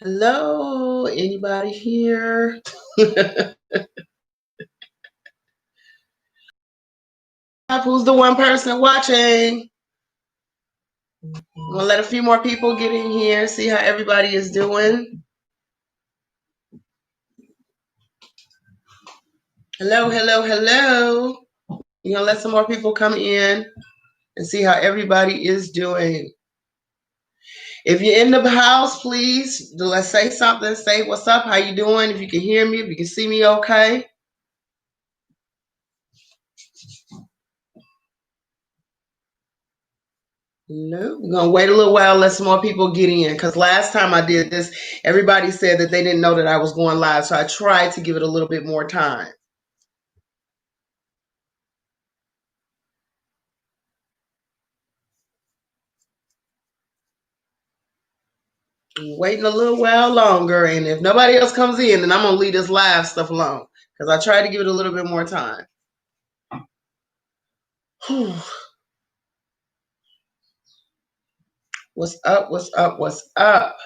Hello, anybody here? Who's the one person watching? I'm gonna let a few more people get in here, see how everybody is doing. Hello, hello, hello. You're gonna let some more people come in and see how everybody is doing. If you're in the house, please let's say something. Say what's up, how you doing? If you can hear me, if you can see me okay. No, we're gonna wait a little while, let some more people get in. Because last time I did this, everybody said that they didn't know that I was going live, so I tried to give it a little bit more time. I'm waiting a little while longer, and if nobody else comes in, then I'm gonna leave this live stuff alone because I tried to give it a little bit more time. What's up? What's up? What's up?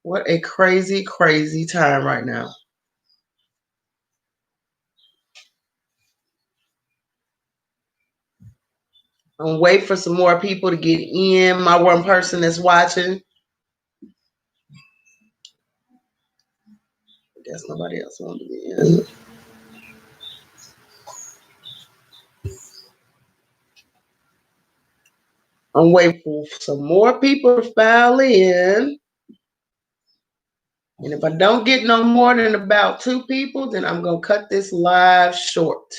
What a crazy, crazy time right now. I'm waiting for some more people to get in. My one person that's watching. I guess nobody else wanted to be in. I'm waiting for some more people to file in. And if I don't get no more than about 2 people, then I'm going to cut this live short.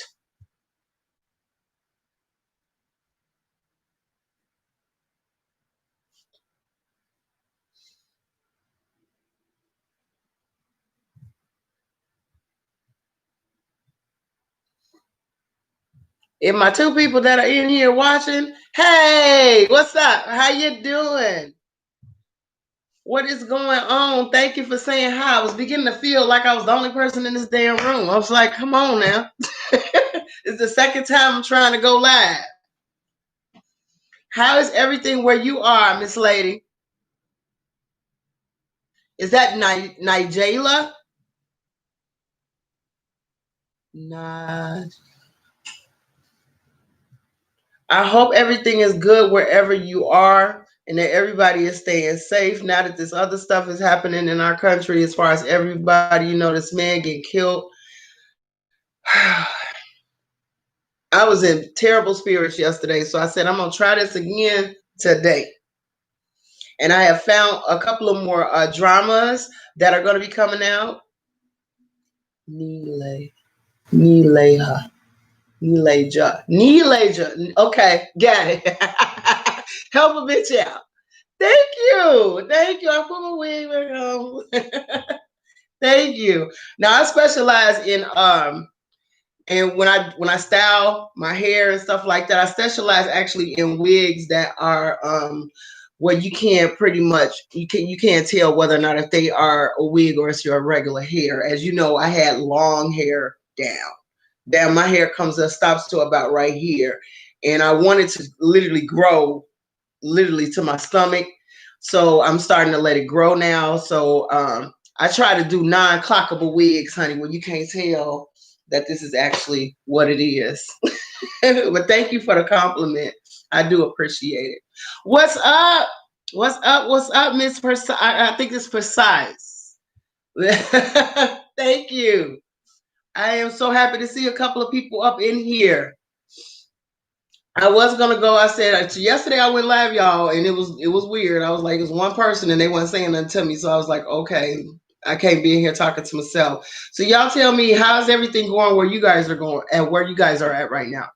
If my 2 people that are in here watching, hey, what's up? How you doing? What is going on? Thank you for saying hi. I was beginning to feel like I was the only person in this damn room. I was like, come on now. It's the second time I'm trying to go live. How is everything where you are, Miss Lady? Is that Nigella? Nah. I hope everything is good wherever you are and that everybody is staying safe now that this other stuff is happening in our country as far as everybody, this man getting killed. I was in terrible spirits yesterday, so I said, I'm going to try this again today. And I have found a couple of more dramas that are going to be coming out. Nileja. Okay, got it. Help a bitch out. Thank you. Thank you. I put my wig back on. Thank you. Now I specialize in and when I style my hair and stuff like that, I specialize actually in wigs that are where you can't pretty much you can't tell whether or not if they are a wig or it's your regular hair. As you know, I had long hair down. My hair stops to about right here, and I wanted to literally grow to my stomach. So I'm starting to let it grow now. So I try to do non-clockable wigs, honey, where you can't tell that this is actually what it is. But thank you for the compliment. I do appreciate it. What's up? What's up? What's up, Miss Precise? I think it's Precise. Thank you. I am so happy to see a couple of people up in here. I was gonna go. I said yesterday I went live, y'all, and it was weird. I was like, it was one person, and they weren't saying nothing to me, so I was like, okay, I can't be in here talking to myself. So y'all tell me, how's everything going where you guys are going and where you guys are at right now?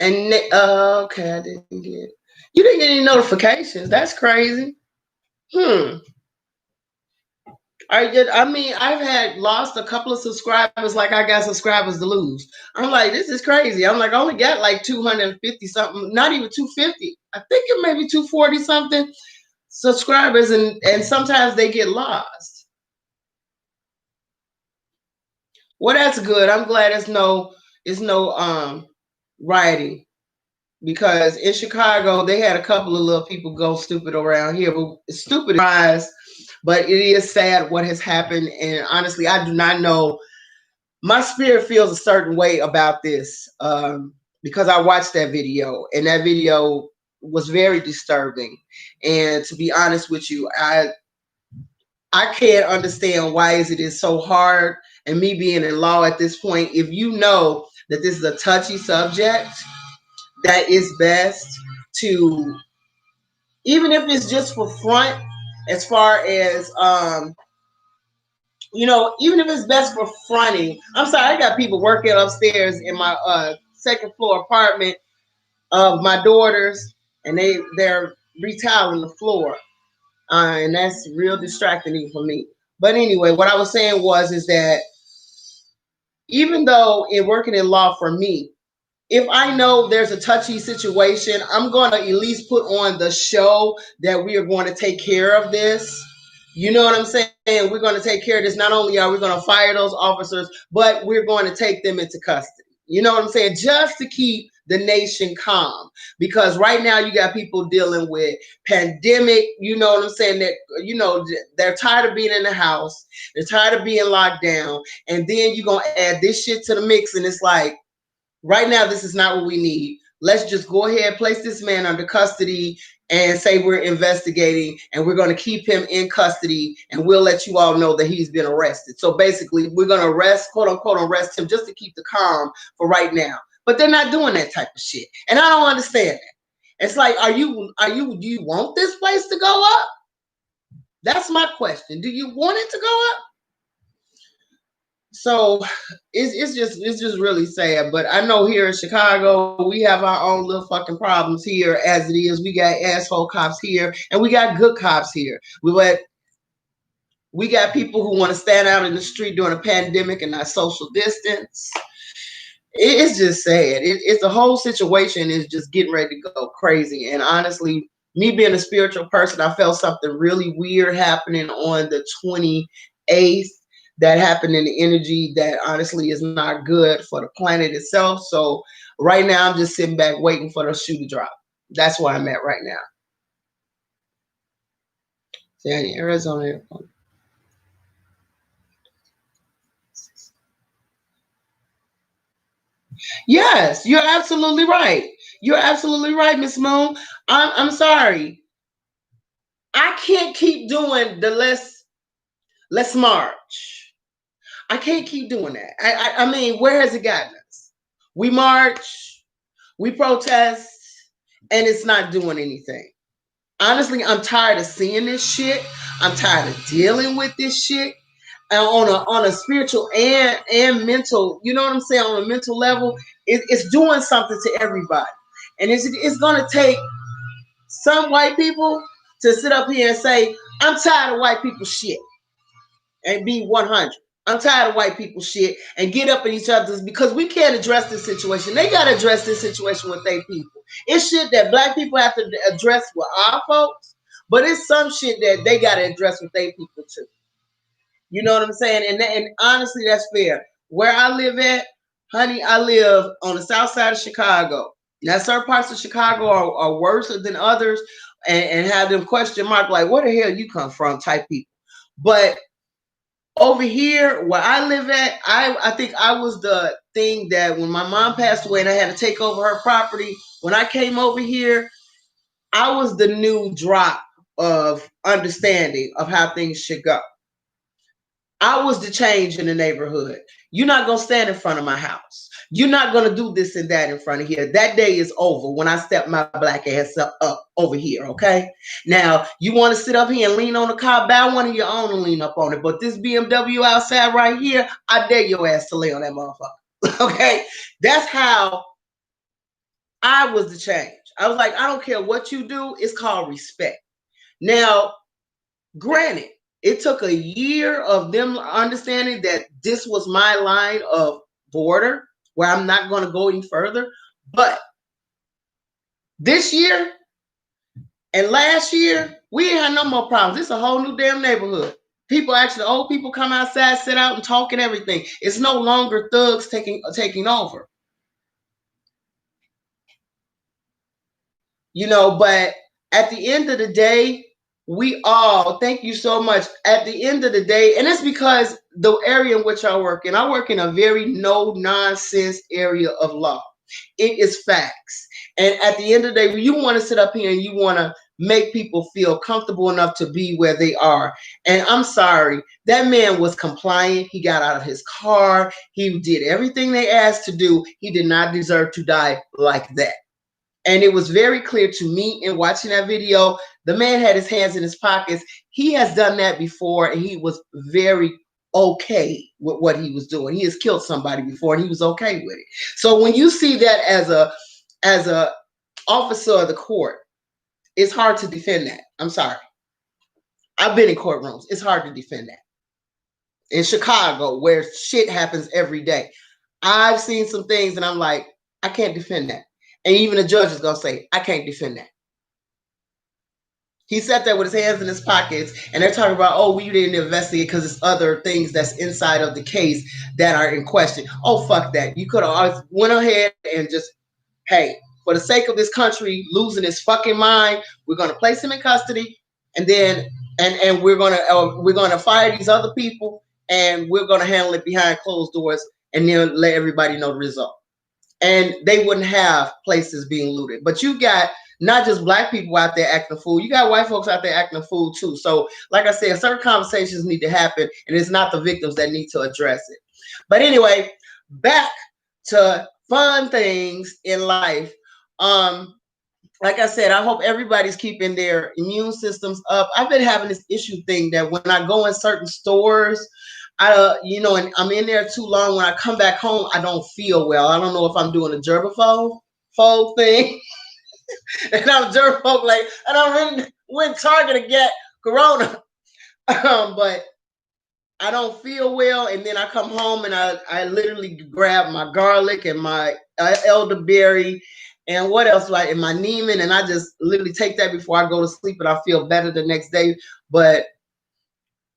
And okay, I didn't get. You didn't get any notifications. That's crazy. I mean, I've had lost a couple of subscribers, like I got subscribers to lose. I'm like, this is crazy. I'm like, I only got like 250 something, not even 250. I think it may be 240 something subscribers, and sometimes they get lost. Well, that's good. I'm glad it's no rioting, because in Chicago they had a couple of little people go stupid around here, but it's stupid rise. But it is sad what has happened, and honestly, I do not know. My spirit feels a certain way about this, because I watched that video, and that video was very disturbing. And to be honest with you, I can't understand why it is so hard. And me being in law at this point, if you know that this is a touchy subject, that is best to, even if it's just for front, as far as even if it's best for fronting. I'm sorry, I got people working upstairs in my second floor apartment of my daughters, and they're retiling the floor, and that's real distracting for me. But anyway, what I was saying was is that even though in working in law for me, if I know there's a touchy situation, I'm going to at least put on the show that we are going to take care of this. You know what I'm saying? We're going to take care of this. Not only are we going to fire those officers, but we're going to take them into custody. You know what I'm saying? Just to keep the nation calm. Because right now you got people dealing with pandemic. You know what I'm saying? That, they're tired of being in the house. They're tired of being locked down. And then you're going to add this shit to the mix. And it's like, right now, this is not what we need. Let's just go ahead, place this man under custody, and say we're investigating, and we're going to keep him in custody, and we'll let you all know that he's been arrested. So basically, we're going to arrest, quote unquote, arrest him just to keep the calm for right now. But they're not doing that type of shit, and I don't understand that. It's like, do you want this place to go up? That's my question. Do you want it to go up? So it's just really sad. But I know here in Chicago we have our own little fucking problems here as it is. We got asshole cops here, and we got good cops here. We got people who want to stand out in the street during a pandemic and not social distance. It's just sad. It's the whole situation is just getting ready to go crazy. And honestly, me being a spiritual person, I felt something really weird happening on the 28th. That happened in the energy that honestly is not good for the planet itself. So right now, I'm just sitting back waiting for the shoe to drop. That's where I'm at right now. Yeah, Arizona. Yes, you're absolutely right. You're absolutely right, Miss Moon. I'm sorry. I can't keep doing the let's march. I can't keep doing that. I mean, where has it gotten us? We march, we protest, and it's not doing anything. Honestly, I'm tired of seeing this shit. I'm tired of dealing with this shit. And on a spiritual and mental, you know what I'm saying? On a mental level, it's doing something to everybody. And it's gonna take some white people to sit up here and say, I'm tired of white people shit, and be 100. I'm tired of white people shit, and get up in each other's, because we can't address this situation. They got to address this situation with their people. It's shit that black people have to address with our folks, but it's some shit that they got to address with their people too. You know what I'm saying? And honestly, that's fair. Where I live at, honey, I live on the south side of Chicago. Now, certain parts of Chicago are worse than others, and have them question mark like, where the hell you come from type people. But over here where I live at, I think I was the thing that when my mom passed away and I had to take over her property, when I came over here, I was the new drop of understanding of how things should go. I was the change in the neighborhood. You're not going to stand in front of my house. You're not going to do this and that in front of here. That day is over when I step my black ass up over here, okay? Now, you want to sit up here and lean on the car, buy one of your own and lean up on it. But this BMW outside right here, I dare your ass to lay on that motherfucker, okay? That's how I was the change. I was like, I don't care what you do. It's called respect. Now, granted, It took a year of them understanding that this was my line of border where I'm not going to go any further. But this year and last year, we ain't had no more problems. It's a whole new damn neighborhood. People actually, old people come outside, sit out and talk and everything. It's no longer thugs taking over. But at the end of the day, we all thank you so much. At the end of the day, and it's because the area in which I work in a very no nonsense area of law. It is facts. And at the end of the day, you want to sit up here and you want to make people feel comfortable enough to be where they are. And I'm sorry, that man was compliant. He got out of his car. He did everything they asked to do. He did not deserve to die like that. And it was very clear to me in watching that video. The man had his hands in his pockets. He has done that before, and he was very okay with what he was doing. He has killed somebody before, and he was okay with it. So when you see that as a officer of the court, it's hard to defend that. I'm sorry. I've been in courtrooms. It's hard to defend that. In Chicago, where shit happens every day, I've seen some things, and I'm like, I can't defend that. And even the judge is going to say, I can't defend that. He sat there with his hands in his pockets, and they're talking about, oh, we didn't investigate because it's other things that's inside of the case that are in question. Oh, fuck that. You could have always went ahead and just, hey, for the sake of this country losing its fucking mind, we're going to place him in custody, and then and we're gonna fire these other people, and we're going to handle it behind closed doors, and then let everybody know the result. And they wouldn't have places being looted. But you got not just black people out there acting a fool, you got white folks out there acting a fool too. So, like I said, certain conversations need to happen, and it's not the victims that need to address it. But anyway, back to fun things in life. Like I said, I hope everybody's keeping their immune systems up. I've been having this issue thing that when I go in certain stores, and I'm in there too long. When I come back home, I don't feel well. I don't know if I'm doing a germaphobe thing, and I'm germaphobe like, and I really went Target to get Corona, but I don't feel well. And then I come home and I literally grab my garlic and my elderberry and what else, like, and my Neiman, and I just literally take that before I go to sleep, and I feel better the next day. But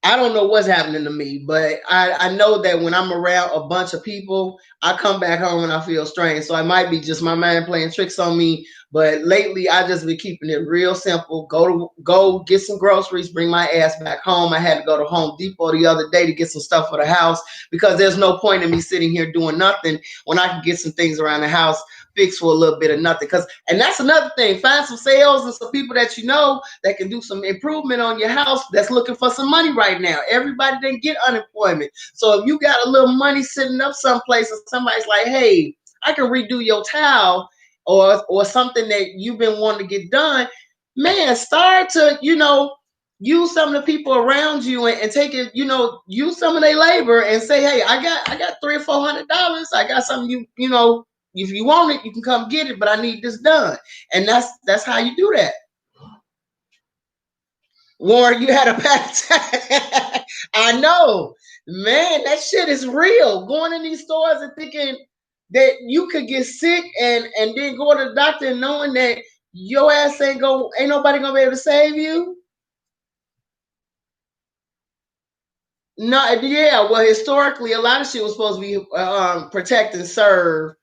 I don't know what's happening to me, but I know that when I'm around a bunch of people, I come back home and I feel strange. So it might be just my mind playing tricks on me. But lately, I just been keeping it real simple. Go get some groceries, bring my ass back home. I had to go to Home Depot the other day to get some stuff for the house, because there's no point in me sitting here doing nothing when I can get some things around the house fixed for a little bit of nothing. And that's another thing. Find some sales and some people that you know that can do some improvement on your house that's looking for some money right now. Everybody didn't get unemployment. So if you got a little money sitting up someplace and somebody's like, hey, I can redo your tile or something that you've been wanting to get done, man, start to, use some of the people around you and take it, use some of their labor and say, hey, I got $300 or $400. I got something if you want it, you can come get it, but I need this done. And that's how you do that. Warren, you had a bad time. I know. Man, that shit is real. Going in these stores and thinking that you could get sick and then go to the doctor and knowing that your ass ain't nobody gonna be able to save you. No, yeah, well, historically, a lot of shit was supposed to be protect and serve,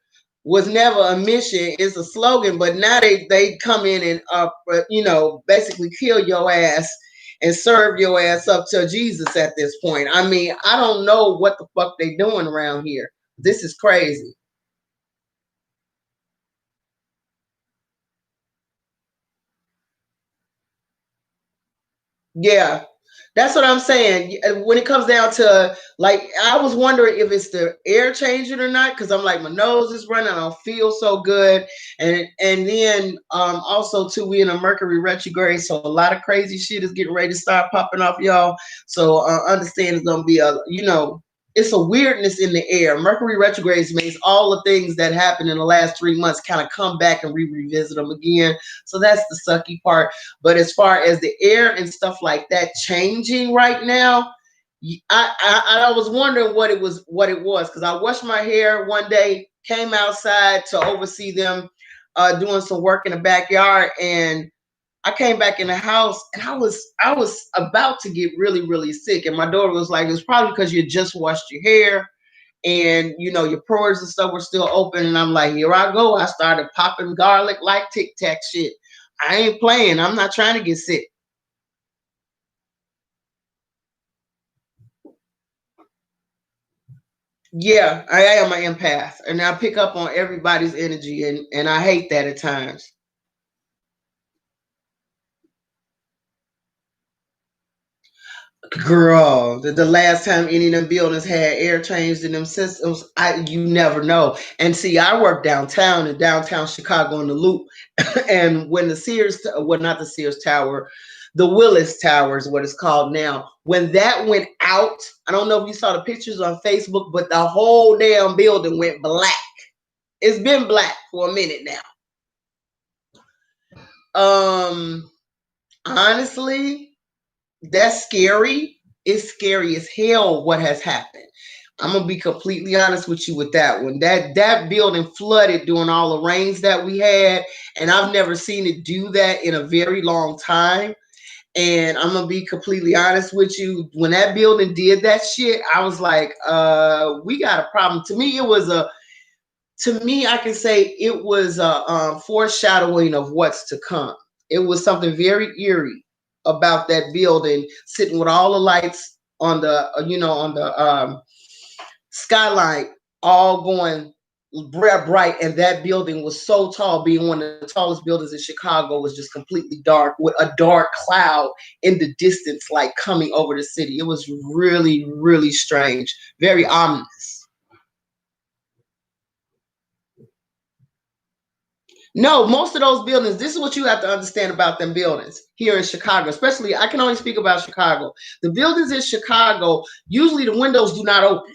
was never a mission. It's a slogan, but now they come in and basically kill your ass and serve your ass up to Jesus at this point. I mean, I don't know what the fuck they doing around here. This is crazy. Yeah. That's what I'm saying. When it comes down to, like, I was wondering if it's the air changing or not, because I'm like, my nose is running, I don't feel so good, and then also too, we in a Mercury retrograde, so a lot of crazy shit is getting ready to start popping off, y'all. So understand it's gonna be it's a weirdness in the air. Mercury retrogrades makes all the things that happened in the last 3 months kind of come back and revisit them again. So that's the sucky part. But as far as the air and stuff like that changing right now, I was wondering what it was because I washed my hair one day, came outside to oversee them doing some work in the backyard, and I came back in the house and I was about to get really, really sick. And my daughter was like, it's probably because you just washed your hair and your pores and stuff were still open. And I'm like, here I go. I started popping garlic like Tic Tac shit. I ain't playing. I'm not trying to get sick. Yeah, I am an empath and I pick up on everybody's energy and I hate that at times. Girl, the last time any of them buildings had air changed in them systems, you never know. And see, I work downtown in downtown Chicago in the Loop, and when the Sears, well, not the Sears Tower, the Willis Tower is what it's called now. When that went out, I don't know if you saw the pictures on Facebook, but the whole damn building went black. It's been black for a minute now. Honestly, that's scary. It's scary as hell what has happened. I'm gonna be completely honest with you with that one. That building flooded during all the rains that we had, and I've never seen it do that in a very long time. And I'm gonna be completely honest with you. When that building did that shit, I was like, we got a problem. To me, I can say it was a foreshadowing of what's to come. It was something very eerie about that building, sitting with all the lights on the, on the skyline, all going bright, and that building was so tall, being one of the tallest buildings in Chicago, was just completely dark with a dark cloud in the distance, like coming over the city. It was really, really strange, very ominous. No, most of those buildings, this is what you have to understand about them buildings here in Chicago, especially, I can only speak about Chicago. The buildings in Chicago, usually the windows do not open.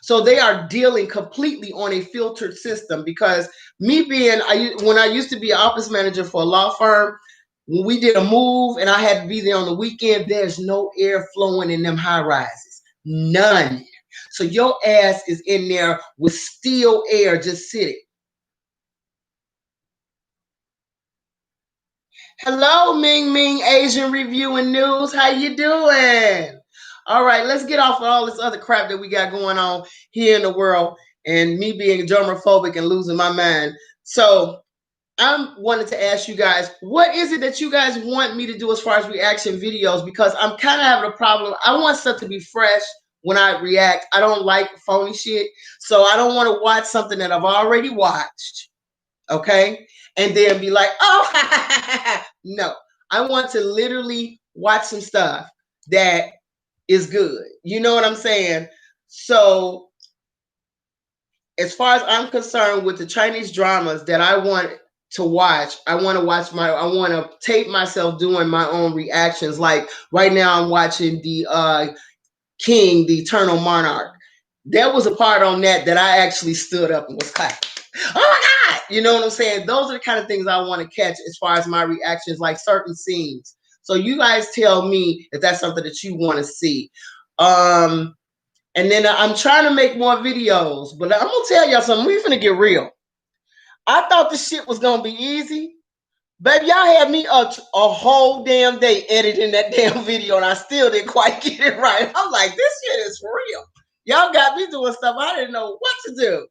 So they are dealing completely on a filtered system because when I used to be an office manager for a law firm, when we did a move and I had to be there on the weekend, there's no air flowing in them high rises. None. So your ass is in there with still air just sitting. Hello, Ming Ming Asian Review and News. How you doing? All right, let's get off of all this other crap that we got going on here in the world and me being germophobic and losing my mind. So I'm wanted to ask you guys, what is it that you guys want me to do as far as reaction videos? Because I'm kind of having a problem. I want stuff to be fresh when I react. I don't like phony shit. So I don't want to watch something that I've already watched. Okay. And then be like, oh, no. I want to literally watch some stuff that is good. You know what I'm saying? So, as far as I'm concerned with the Chinese dramas that I want to watch, I want to tape myself doing my own reactions. Like right now, I'm watching the King, the Eternal Monarch. There was a part on that I actually stood up and was clapping. Oh my God! You know what I'm saying? Those are the kind of things I want to catch as far as my reactions, like certain scenes. So you guys tell me if that's something that you want to see. And then I'm trying to make more videos, but I'm gonna tell y'all something. We're gonna get real. I thought this shit was gonna be easy. Baby, y'all had me a whole damn day editing that damn video, and I still didn't quite get it right. I'm like, this shit is real. Y'all got me doing stuff I didn't know what to do.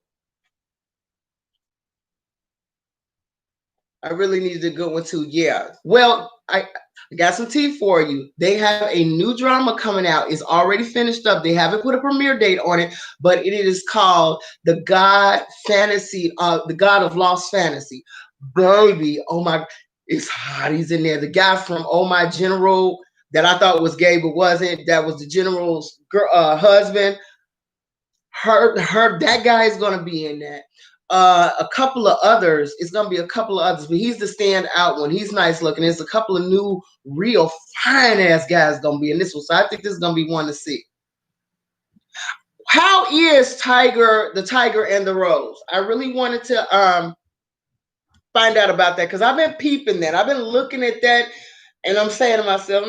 I really needed a good one too. Yeah. Well, I got some tea for you. They have a new drama coming out. It's already finished up. They haven't put a premiere date on it, but it is called The God Fantasy, The God of Lost Fantasy. Baby, oh my, it's hot. He's in there. The guy from Oh My General that I thought was gay but wasn't. That was the general's husband. That guy is gonna be in that. A couple of others. It's gonna be a couple of others, but he's the standout one. He's nice looking. There's a couple of new, real fine ass guys gonna be in this one, so I think this is gonna be one to see. How is the Tiger and the Rose? I really wanted to find out about that because I've been peeping that. I've been looking at that, and I'm saying to myself,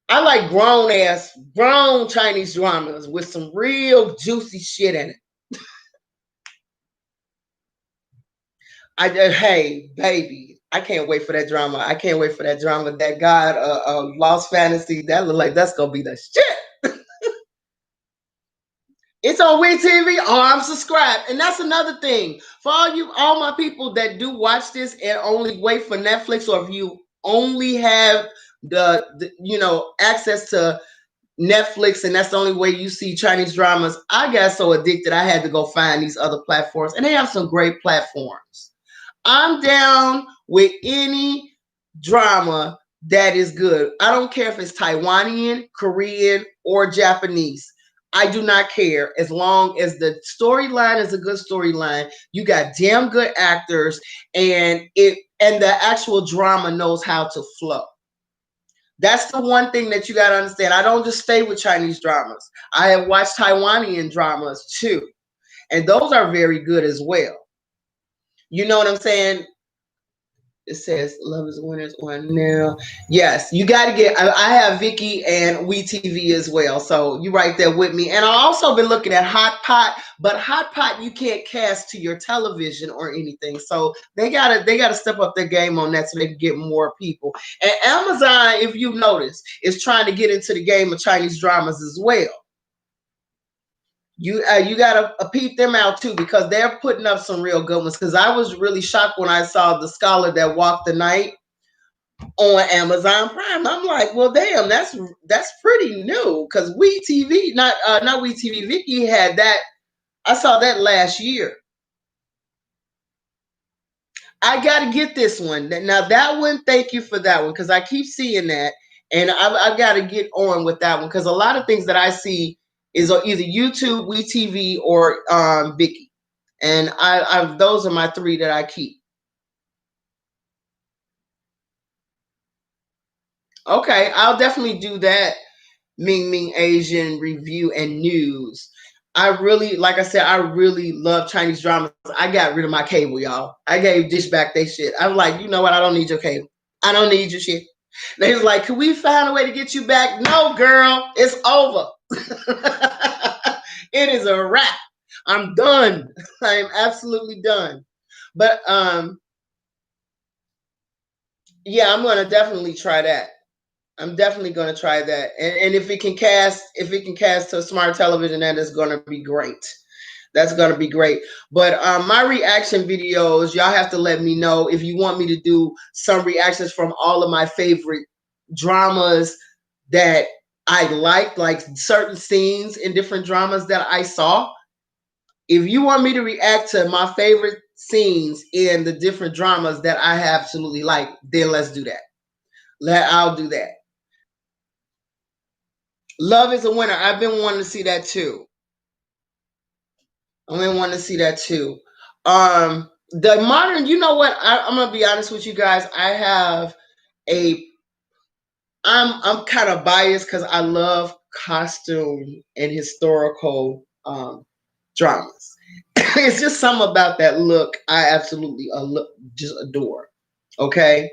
I like grown Chinese dramas with some real juicy shit in it. Hey, baby, I can't wait for that drama. I can't wait for that drama. That God, Lost Fantasy. That look like that's gonna be the shit. It's on WeTV. Oh, I'm subscribed, and that's another thing for all my people that do watch this and only wait for Netflix, or if you only have the access to Netflix, and that's the only way you see Chinese dramas. I got so addicted, I had to go find these other platforms, and they have some great platforms. I'm down with any drama that is good. I don't care if it's Taiwanian, Korean, or Japanese. I do not care as long as the storyline is a good storyline. You got damn good actors, and the actual drama knows how to flow. That's the one thing that you got to understand. I don't just stay with Chinese dramas. I have watched Taiwanian dramas too, and those are very good as well. You know what I'm saying? It says Love is Winners on now. Yes, you got to get. I have Vicky and WeTV as well, so you right there with me. And I've also been looking at Hot Pot, but Hot Pot you can't cast to your television or anything, so they gotta step up their game on that so they can get more people. And Amazon, if you notice, is trying to get into the game of Chinese dramas as well. You gotta peep them out too because they're putting up some real good ones. Because I was really shocked when I saw The Scholar That Walked the Night on Amazon Prime. I'm like, well, damn, that's pretty new. Because WeTV, not WeTV, Vicky had that. I saw that last year. I got to get this one. Now that one, thank you for that one because I keep seeing that, and I got to get on with that one because a lot of things that I see is on either YouTube, WeTV, or Vicky, and I those are my three that I keep. Okay, I'll definitely do that. Ming Ming Asian review and news. I really, like I said, I really love Chinese dramas. I got rid of my cable, y'all. I gave Dish back they shit. I'm like, you know what? I don't need your cable. I don't need your shit. They was like, can we find a way to get you back? No, girl, it's over. It is a wrap. I'm done. I am absolutely done. But yeah, I'm gonna definitely try that. I'm definitely going to try that. And if it can cast to a smart television, that is going to be great. That's going to be great. But my reaction videos, y'all have to let me know if you want me to do some reactions from all of my favorite dramas that I like certain scenes in different dramas that I saw. If you want me to react to my favorite scenes in the different dramas that I absolutely like, then let's do that. I'll do that. Love is a Winner. I've been wanting to see that too. I've been wanting to see that too. The modern, you know what? I'm gonna be honest with you guys. A. I'm kind of biased because I love costume and historical dramas. It's just something about that look I absolutely just adore. Okay.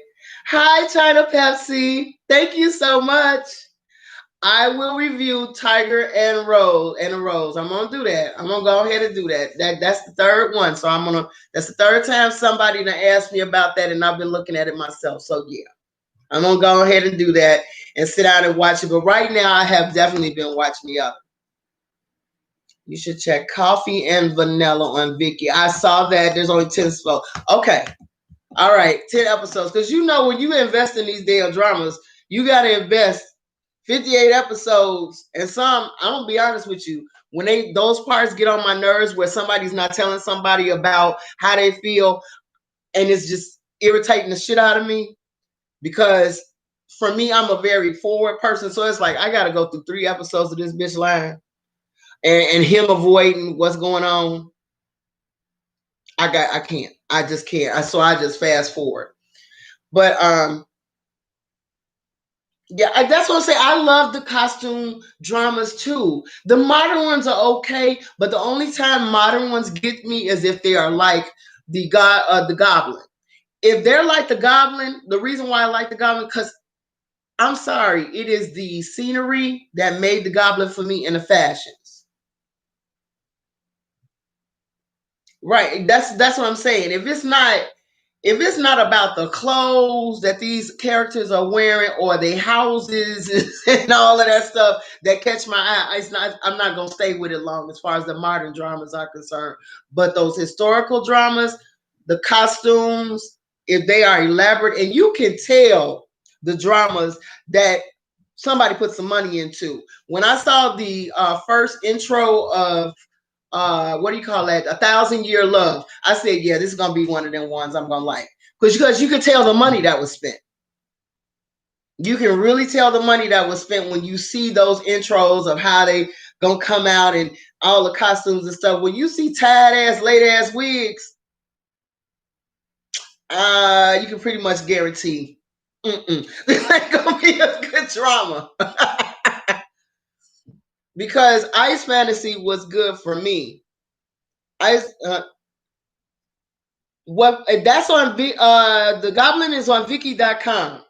Hi, China Pepsi. Thank you so much. I will review Tiger and Rose. I'm gonna do that. I'm gonna go ahead and do that. That's the third one. So that's the third time somebody done asked me about that, and I've been looking at it myself. So yeah, I'm gonna go ahead and do that and sit down and watch it. But right now, I have definitely been watching the other. You should check Coffee and Vanilla on Vicky. I saw that. There's only 10 spots. Okay. All right, 10 episodes. Because you know when you invest in these damn dramas, you gotta invest 58 episodes. And some, I'm gonna be honest with you, when those parts get on my nerves where somebody's not telling somebody about how they feel, and it's just irritating the shit out of me. Because for me, I'm a very forward person. So it's like I gotta go through 3 episodes of this bitch line and him avoiding what's going on. I can't. I just can't. So I just fast forward. But Yeah, that's what I'm saying. I love the costume dramas too. The modern ones are okay, but the only time modern ones get me is if they are like the Goblin. If they're like the Goblin, the reason why I like the Goblin, because I'm sorry, it is the scenery that made the Goblin for me, and the fashions. Right. That's what I'm saying. If it's not about the clothes that these characters are wearing or their houses and all of that stuff that catch my eye, I'm not gonna stay with it long as far as the modern dramas are concerned. But those historical dramas, the costumes, if they are elaborate, and you can tell the dramas that somebody put some money into. When I saw the first intro of what do you call that? 1,000 Year Love. I said, yeah, this is gonna be one of them ones I'm gonna like. Because you could tell the money that was spent. You can really tell the money that was spent when you see those intros of how they gonna come out and all the costumes and stuff. When you see tied ass, late ass wigs, you can pretty much guarantee this ain't gonna be a good drama. Because Ice Fantasy was good for me. Ice, what that's on the Goblin is on Viki.com.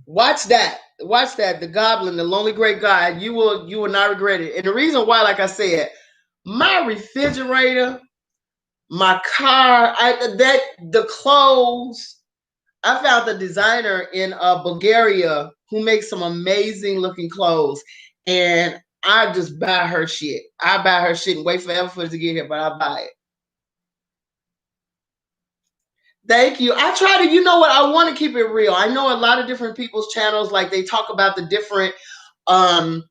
Watch that. Watch that. The Goblin, the Lonely Great God. You will not regret it. And the reason why, like I said, my refrigerator, my car, the clothes. I found the designer in Bulgaria who makes some amazing looking clothes, and I just buy her shit. I buy her shit and wait forever for it to get here, but I buy it. Thank you. I try to, you know what? I want to keep it real. I know a lot of different people's channels, like they talk about the um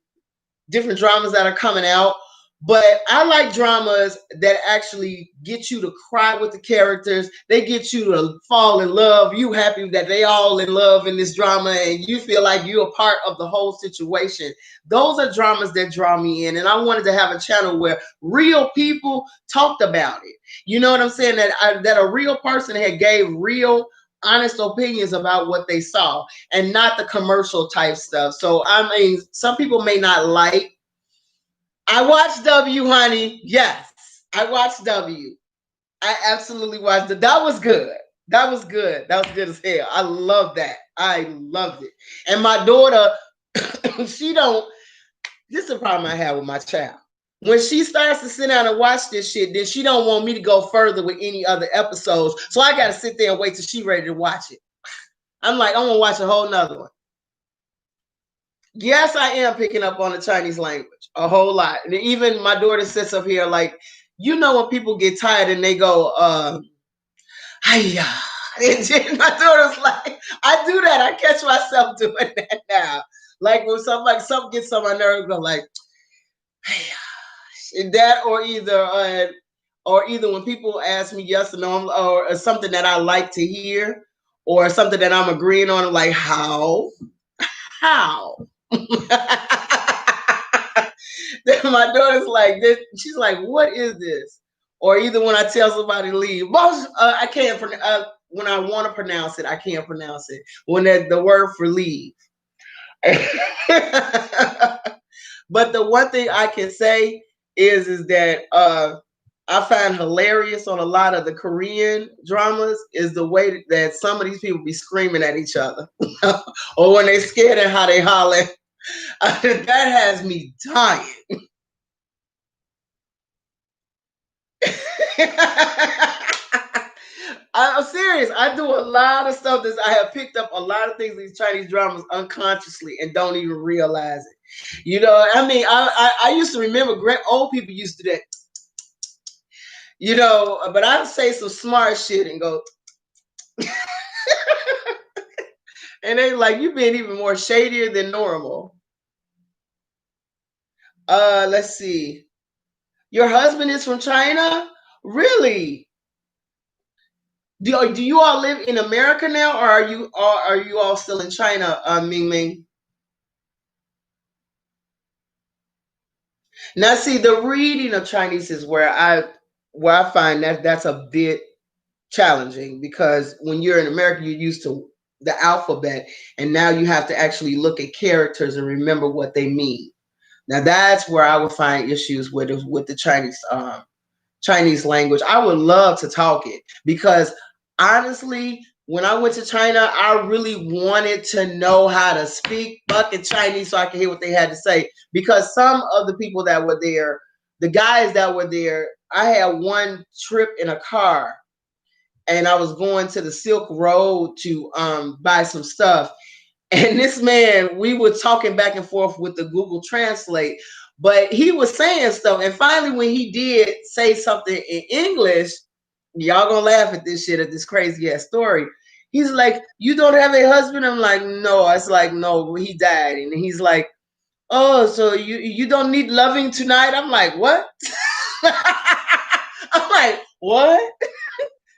different dramas that are coming out. But I like dramas that actually get you to cry with the characters. They get you to fall in love. You happy that they all in love in this drama and you feel like you're a part of the whole situation. Those are dramas that draw me in. And I wanted to have a channel where real people talked about it. You know what I'm saying? That a real person had gave real honest opinions about what they saw and not the commercial type stuff. So I mean, some people may not like. I watched W, honey. Yes, I watched W. I absolutely watched it. That was good. That was good. That was good as hell. I love that. I loved it. And my daughter, she don't. This is the problem I have with my child. When she starts to sit down and watch this shit, then she don't want me to go further with any other episodes. So I got to sit there and wait till she ready to watch it. I'm like, I'm gonna watch a whole nother one. Yes, I am picking up on the Chinese language a whole lot. And even my daughter sits up here like, you know, when people get tired and they go, hiya. And my daughter's like, I do that. I catch myself doing that now. Like when something gets on my nerves, go like, hiya. That or either when people ask me yes or no, or something that I like to hear, or something that I'm agreeing on, like how. Then my daughter's like this. She's like, "What is this?" Or either when I tell somebody to leave, most I can't. When I want to pronounce it, I can't pronounce it. When the word for leave. But the one thing I can say is that I find hilarious on a lot of the Korean dramas is the way that some of these people be screaming at each other, or when they scared and how they holler. That has me dying. I'm serious. I do a lot of stuff that I have picked up a lot of things in these Chinese dramas unconsciously and don't even realize it. You know, I mean, I used to remember old people used to do that, you know, but I would say some smart shit and go, and they like, you being even more shadier than normal. Let's see. Your husband is from China? Really? Do you all live in America now, or are you all still in China, Ming Ming? Now, see, the reading of Chinese is where I find that that's a bit challenging because when you're in America, you're used to. the alphabet, and now you have to actually look at characters and remember what they mean. Now that's where I would find issues with the Chinese language. I would love to talk it because honestly, when I went to China, I really wanted to know how to speak fucking Chinese so I could hear what they had to say. Because some of the people that were there, the guys that were there, I had one trip in a car and I was going to the Silk Road to buy some stuff. And this man, we were talking back and forth with the Google Translate, but he was saying stuff. And finally, when he did say something in English, y'all gonna laugh at this shit, at this crazy ass story. He's like, "You don't have a husband?" I'm like, "No." It's like, "No, he died." And he's like, "Oh, so you don't need loving tonight?" I'm like, "What?" I'm like, "What?"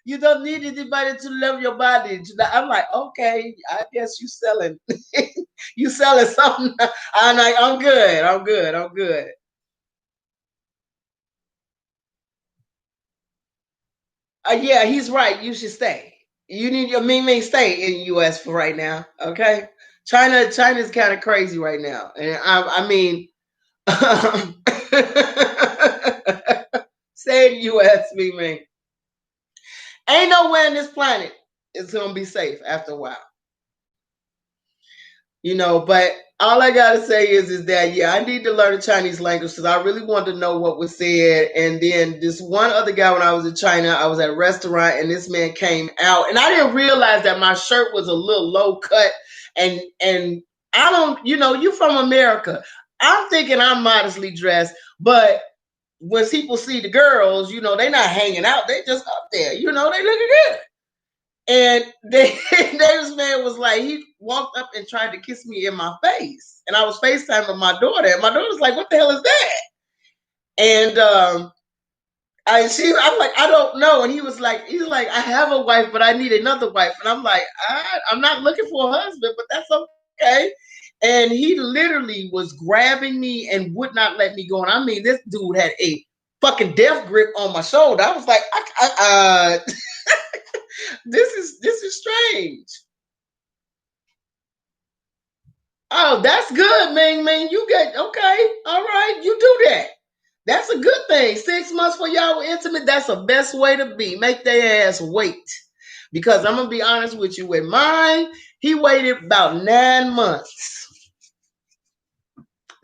You don't need anybody to love your body. I'm like, okay, I guess you selling, you selling something. I'm like, I'm good, I'm good, I'm good. Yeah, he's right. You should stay. You need your Ming Ming stay in the U.S. for right now. Okay, China's kind of crazy right now, and I mean, stay in the U.S. Ming Ming. Ain't nowhere in this planet it's gonna be safe after a while. But all I gotta say is that yeah, I need to learn the Chinese language because I really wanted to know what was said. And then this one other guy, when I was in China, I was at a restaurant and this man came out, and I didn't realize that my shirt was a little low cut, and I don't, you from America. I'm thinking I'm modestly dressed, but when people see the girls, they're not hanging out, they just up there, they looking good. And this man was like, he walked up and tried to kiss me in my face. And I was FaceTiming my daughter. And my daughter was like, what the hell is that? And I'm like, I don't know. And he's like, I have a wife, but I need another wife. And I'm like, I'm not looking for a husband, but that's okay. And he literally was grabbing me and would not let me go. And I mean, this dude had a fucking death grip on my shoulder. I was like, this is strange. Oh, that's good, Ming Ming. You get okay. All right, you do that. That's a good thing. 6 months for y'all were intimate. That's the best way to be. Make their ass wait. Because I'm gonna be honest with you. With mine, he waited about 9 months.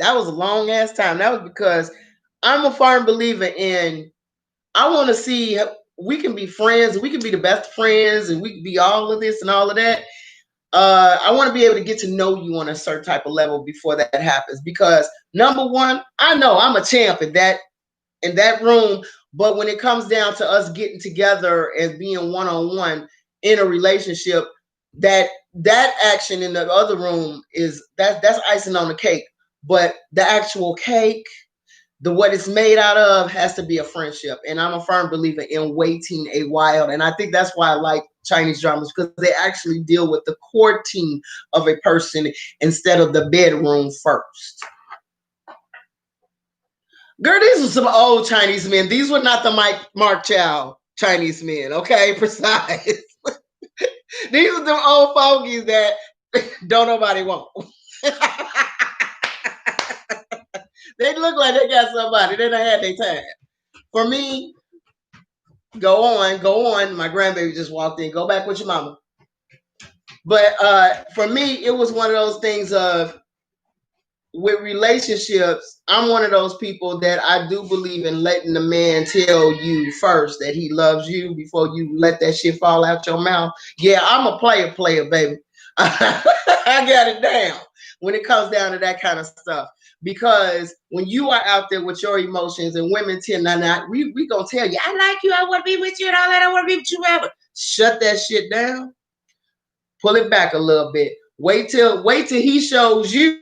That was a long ass time. That was because I'm a firm believer in. I want to see we can be friends. We can be the best friends, and we can be all of this and all of that. I want to be able to get to know you on a certain type of level before that happens. Because number one, I know I'm a champ in that room, but when it comes down to us getting together and being one on one in a relationship, that action in the other room that's icing on the cake. But the actual cake, the what it's made out of has to be a friendship. And I'm a firm believer in waiting a while. And I think that's why I like Chinese dramas, because they actually deal with the courting of a person instead of the bedroom first. Girl, these were some old Chinese men. These were not the Mark Chow Chinese men, okay? Precise. These are the old fogies that don't nobody want. They look like they got somebody. They done had their time. For me, go on, go on. My grandbaby just walked in. Go back with your mama. But for me, it was one of those things of with relationships. I'm one of those people that I do believe in letting the man tell you first that he loves you before you let that shit fall out your mouth. Yeah, I'm a player, baby. I got it down when it comes down to that kind of stuff. Because when you are out there with your emotions, and women tend not, we gonna tell you, I like you, I want to be with you, and all that, I want to be with you ever. Shut that shit down. Pull it back a little bit. Wait till he shows you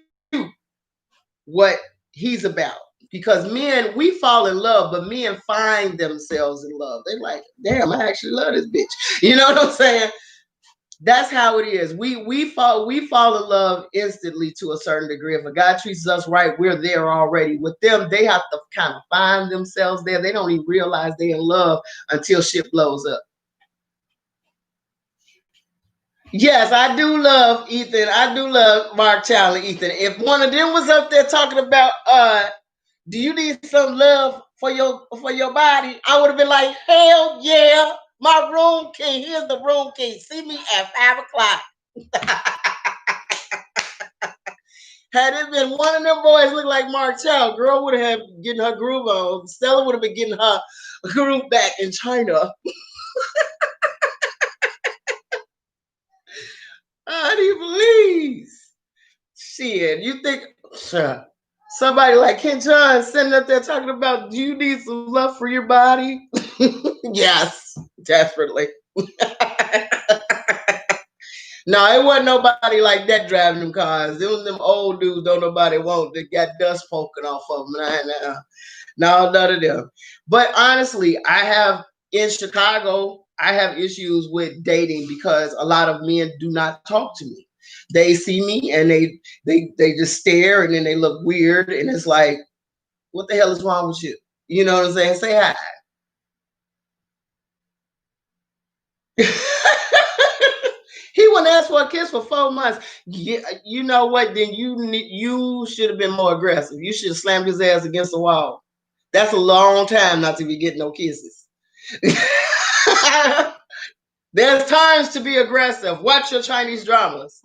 what he's about. Because men, we fall in love, but men find themselves in love. They're like, damn, I actually love this bitch. You know what I'm saying? That's how it is. We fall in love instantly to a certain degree. If a guy treats us right, we're there already. With them, they have to kind of find themselves there. They don't even realize they're in love until shit blows up. Yes, I do love Ethan. I do love Mark Chow and Ethan. If one of them was up there talking about do you need some love for your body? I would have been like, hell yeah. My room key. Here's the room key. See me at 5 o'clock. Had it been one of them boys look like Mark Chow, girl would have getting her groove on. Stella would have been getting her groove back in China. How do you believe? Shit, you think sure, somebody like Ken John sitting up there talking about do you need some love for your body? Yes, desperately. No, it wasn't nobody like that driving them cars. It was them old dudes don't nobody want that got dust poking off of them. No, none of them. But honestly, I have in Chicago, I have issues with dating because a lot of men do not talk to me. They see me and they just stare and then they look weird and it's like, what the hell is wrong with you? You know what I'm saying? Say hi. He wouldn't ask for a kiss for 4 months. Yeah, you know what? Then you should have been more aggressive. You should have slammed his ass against the wall. That's a long time not to be getting no kisses. There's times to be aggressive. Watch your Chinese dramas.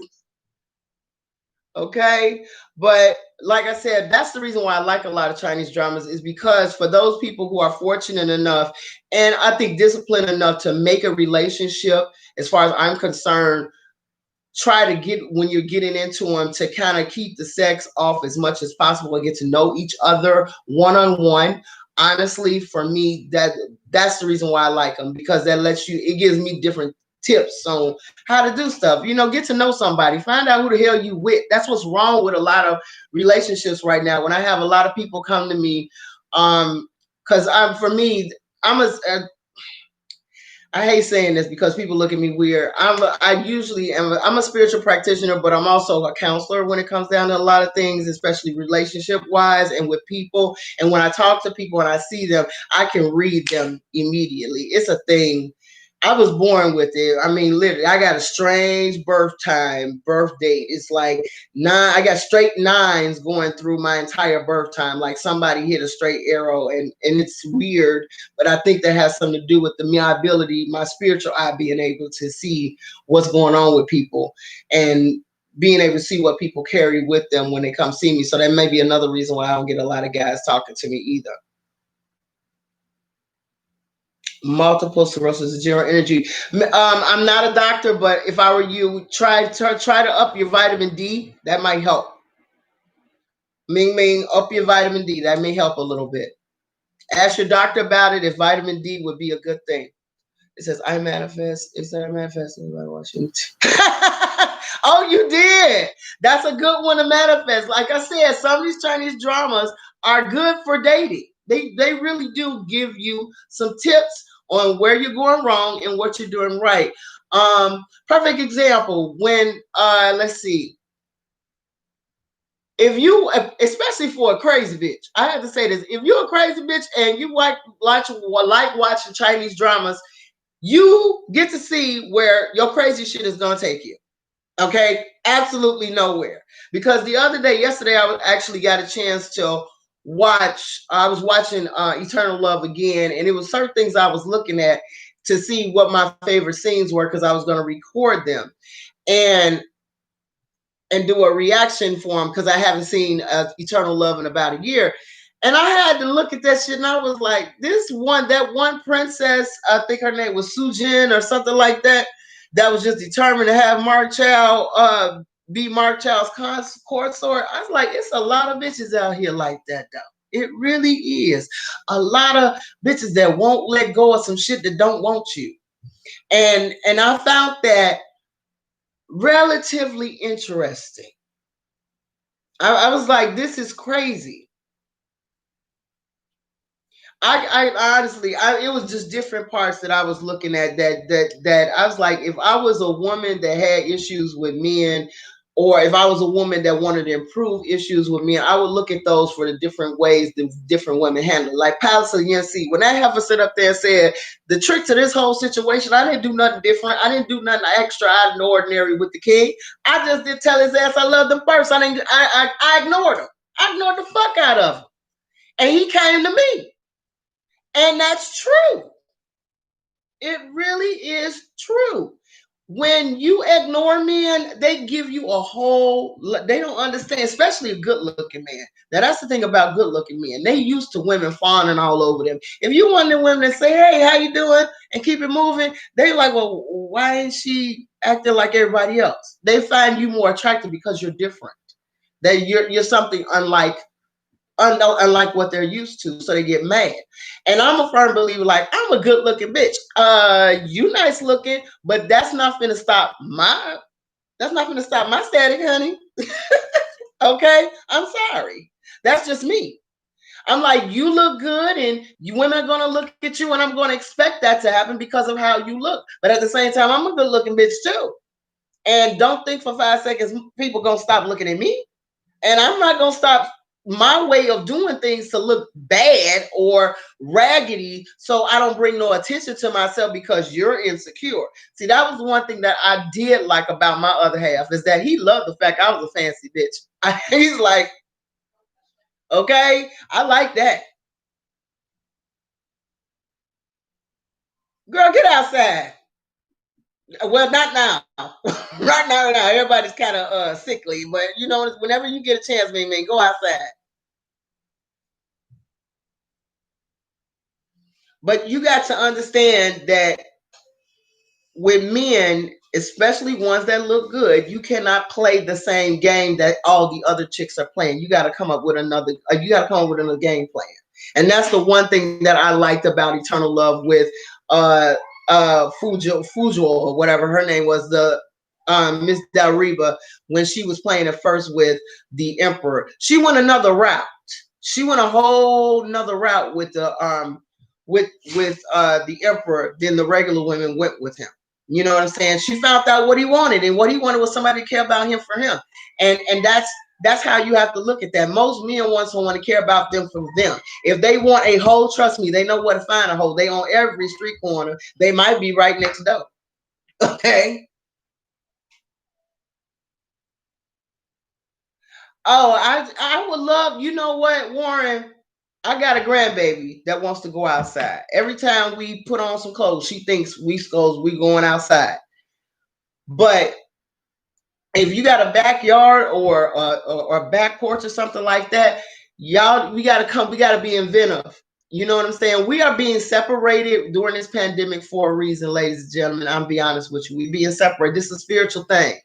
Okay. But like I said, that's the reason why I like a lot of Chinese dramas is because for those people who are fortunate enough and I think disciplined enough to make a relationship, as far as I'm concerned, try to get when you're getting into them to kind of keep the sex off as much as possible and get to know each other one on one. Honestly, for me, that's the reason why I like them because that lets you. It gives me different tips on how to do stuff. You know, get to know somebody, find out who the hell you with. That's what's wrong with a lot of relationships right now. When I have a lot of people come to me, because I'm for me, I'm a I hate saying this because people look at me weird. I usually am. I'm a spiritual practitioner, but I'm also a counselor when it comes down to a lot of things, especially relationship wise and with people. And when I talk to people and I see them, I can read them immediately. It's a thing. I was born with it. I mean, literally, I got a strange birth date. It's like nine. I got straight nines going through my entire birth time. Like somebody hit a straight arrow, and it's weird, but I think that has something to do with my ability, my spiritual eye being able to see what's going on with people and being able to see what people carry with them when they come see me. So that may be another reason why I don't get a lot of guys talking to me either. Multiple sclerosis, zero energy. I'm not a doctor, but if I were you, try to up your vitamin D. That might help. Ming Ming, up your vitamin D. That may help a little bit. Ask your doctor about it if vitamin D would be a good thing. It says, I manifest. Is that a manifest? Anybody watching? Oh, you did. That's a good one to manifest. Like I said, some of these Chinese dramas are good for dating. They really do give you some tips on where you're going wrong and what you're doing right. Perfect example when let's see, if you especially for a crazy bitch, I have to say this: if you're a crazy bitch and you like watching Chinese dramas, you get to see where your crazy shit is gonna take you. Okay, absolutely nowhere. Because yesterday, actually got a chance to watch. I was watching Eternal Love again, and it was certain things I was looking at to see what my favorite scenes were because I was going to record them and do a reaction for them because I haven't seen Eternal Love in about a year. And I had to look at that shit, and I was like, that one princess, I think her name was Sujin or something like that, that was just determined to have Mark Chow be Mark Chow's consort. I was like, it's a lot of bitches out here like that, though. It really is. A lot of bitches that won't let go of some shit that don't want you. And I found that relatively interesting. I was like, this is crazy. I honestly, it was just different parts that I was looking at that I was like, if I was a woman that had issues with men, or if I was a woman that wanted to improve issues with men, I would look at those for the different ways the different women handle it. Like Palace of Yensi, when that heifer sit up there and said, the trick to this whole situation, I didn't do nothing different. I didn't do nothing extra out of the ordinary with the king. I just did tell his ass I loved him first. I ignored him. I ignored the fuck out of him. And he came to me. And that's true. It really is true. When you ignore men, they give you a whole, they don't understand, especially a good looking man. Now, that's the thing about good looking men. They used to women fawning all over them. If you want the women to say, hey, how you doing? And keep it moving, they like, well, why is she acting like everybody else? They find you more attractive because you're different. That you're something unlike what they're used to, so they get mad. And I'm a firm believer, like, I'm a good looking bitch. You nice looking, but that's not gonna stop my static, honey. Okay, I'm sorry. That's just me. I'm like, you look good, and you women are gonna look at you, and I'm gonna expect that to happen because of how you look. But at the same time, I'm a good looking bitch too. And don't think for 5 seconds people gonna stop looking at me. And I'm not going to stop my way of doing things to look bad or raggedy so I don't bring no attention to myself because you're insecure. See, that was one thing that I did like about my other half, is that he loved the fact I was a fancy bitch. He's like, okay, I like that. Girl, get outside. Well, not now. Right now, everybody's kind of sickly, but you know, whenever you get a chance, man, go outside. But you got to understand that with men, especially ones that look good, you cannot play the same game that all the other chicks are playing. You got to come up with another. You got to come up with another game plan, and that's the one thing that I liked about Eternal Love with uh Fujo or whatever her name was, the Miss Dariba, when she was playing at first with the Emperor. She went another route. She went a whole another route with the the Emperor than the regular women went with him. You know what I'm saying? She found out what he wanted, and what he wanted was somebody to care about him for him. And that's how you have to look at that. Most men want someone to care about them for them. If they want a hoe, trust me, they know where to find a hoe. They on every street corner. They might be right next door. Okay. Oh, I would love, you know what, Warren? I got a grandbaby that wants to go outside. Every time we put on some clothes, she thinks we going outside. But if you got a backyard or a back porch or something like that, y'all, we gotta be inventive. You know what I'm saying? We are being separated during this pandemic for a reason, ladies and gentlemen. I'm be honest with you. We being separated. This is a spiritual thing.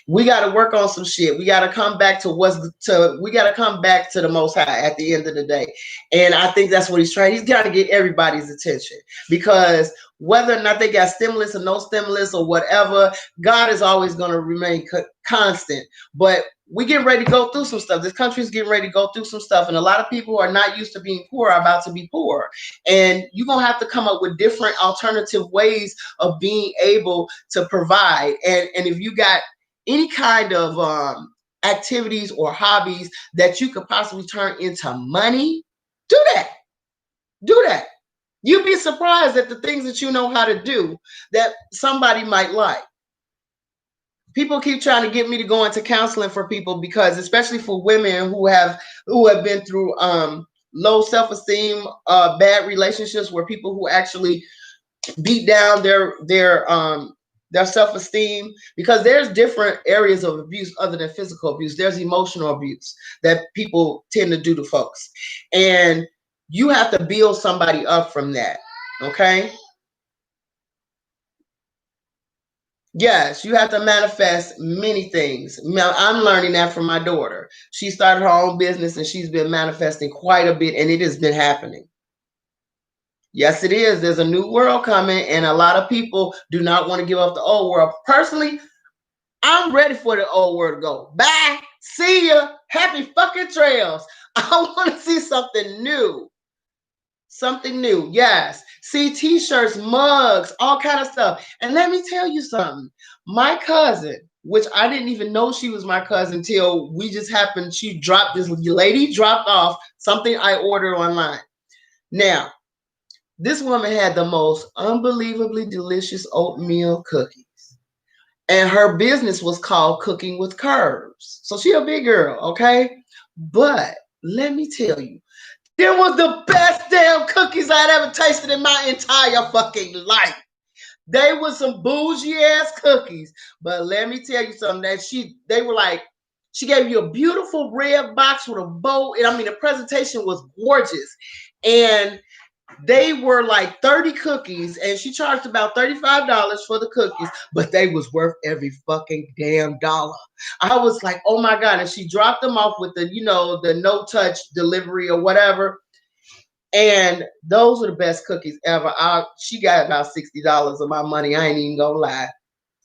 We got to work on some shit. We got to come back to we got to come back to the Most High at the end of the day. And I think that's what he's trying. He's got to get everybody's attention, because whether or not they got stimulus or no stimulus or whatever, God is always going to remain constant. But we getting ready to go through some stuff. This country is getting ready to go through some stuff, and a lot of people who are not used to being poor are about to be poor. And you're gonna have to come up with different alternative ways of being able to provide. And if you got any kind of activities or hobbies that you could possibly turn into money, do that. Do that. You'd be surprised at the things that you know how to do that somebody might like. People keep trying to get me to go into counseling for people, because especially for women who have been through low self-esteem, bad relationships, where people who actually beat down their self-esteem, because there's different areas of abuse other than physical abuse. There's emotional abuse that people tend to do to folks, and you have to build somebody up from that. Okay. Yes, you have to manifest many things. Now, I'm learning that from my daughter. She started her own business and she's been manifesting quite a bit, and it has been happening. Yes, it is. There's a new world coming, and a lot of people do not want to give up the old world. Personally, I'm ready for the old world to go. Bye. See ya. Happy fucking trails. I want to see something new. Something new. Yes. See t-shirts, mugs, all kind of stuff. And let me tell you something. My cousin, which I didn't even know she was my cousin till we just happened. This lady dropped off something I ordered online. Now, this woman had the most unbelievably delicious oatmeal cookies. And her business was called Cooking with Curves. So she a big girl, okay? But let me tell you, them was the best damn cookies I'd ever tasted in my entire fucking life. They were some bougie ass cookies. But let me tell you something, they were like, she gave you a beautiful red box with a bow. And I mean, the presentation was gorgeous. And they were like 30 cookies, and she charged about $35 for the cookies, but they was worth every fucking damn dollar. I was like, oh my God. And she dropped them off with the, the no touch delivery or whatever. And those were the best cookies ever. She got about $60 of my money. I ain't even gonna lie.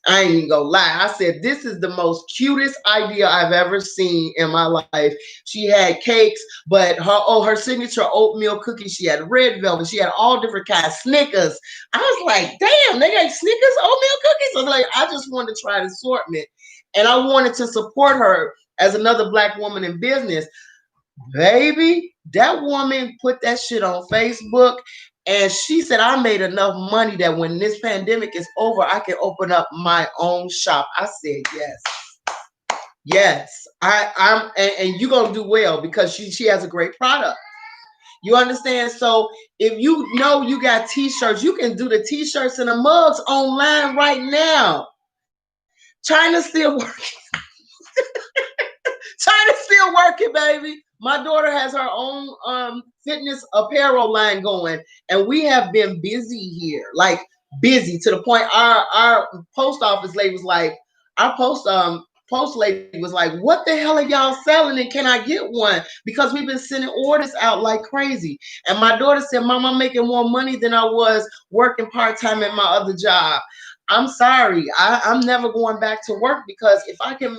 I said, this is the most cutest idea I've ever seen in my life. She had cakes, but her signature oatmeal cookies, she had red velvet. She had all different kinds, Snickers. I was like, damn, they got Snickers oatmeal cookies? I was like, I just wanted to try the assortment. And I wanted to support her as another Black woman in business. Baby, that woman put that shit on Facebook, and she said, I made enough money that when this pandemic is over, I can open up my own shop. I said, yes. And you're gonna do well because she has a great product. You understand? So if you got t-shirts, you can do the t-shirts and the mugs online right now. China's still working. China's still working, baby. My daughter has her own fitness apparel line going, and we have been busy here, like busy to the point our post office lady was like, our post lady was like, what the hell are y'all selling, and can I get one? Because we've been sending orders out like crazy. And my daughter said, Mom, I'm making more money than I was working part-time at my other job. I'm sorry. I'm never going back to work, because if I can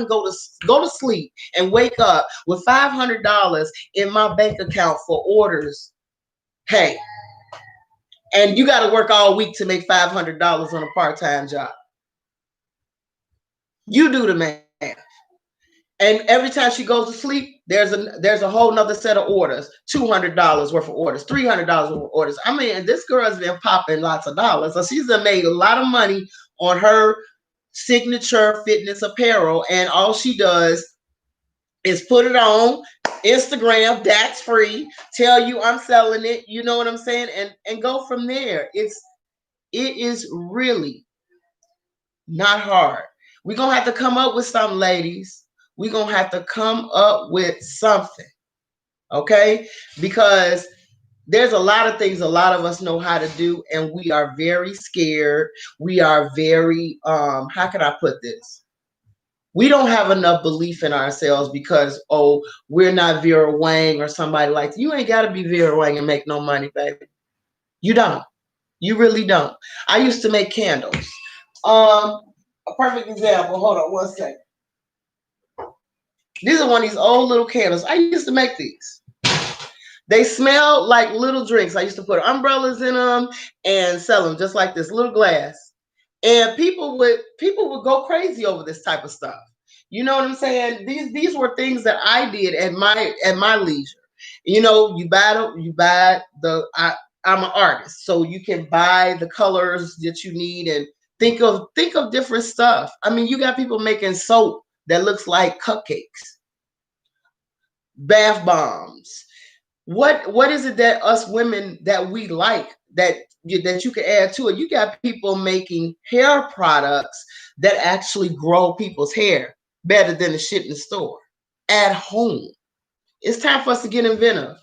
go to sleep and wake up with $500 in my bank account for orders, hey, and you got to work all week to make $500 on a part-time job. You do the math. And every time she goes to sleep, there's a whole nother set of orders, $200 worth of orders, $300 worth of orders. I mean, this girl has been popping lots of dollars. So she's made a lot of money on her signature fitness apparel. And all she does is put it on Instagram, that's free, tell you I'm selling it. You know what I'm saying? And go from there. It is really not hard. We're going to have to come up with something, ladies. We're going to have to come up with something, okay? Because there's a lot of things a lot of us know how to do, and we are very scared. We are very, how can I put this? We don't have enough belief in ourselves because, we're not Vera Wang or somebody like that. You ain't got to be Vera Wang and make no money, baby. You don't. You really don't. I used to make candles. A perfect example. Hold on one second. These are one of these old little candles. I used to make these. They smell like little drinks. I used to put umbrellas in them and sell them just like this, little glass. And people would go crazy over this type of stuff. You know what I'm saying? These were things that I did at my leisure. You know, I'm an artist, so you can buy the colors that you need and think of different stuff. I mean, you got people making soap that looks like cupcakes, bath bombs. What is it that us women that we like that you can add to it? You got people making hair products that actually grow people's hair better than the shit in the store at home. It's time for us to get inventive.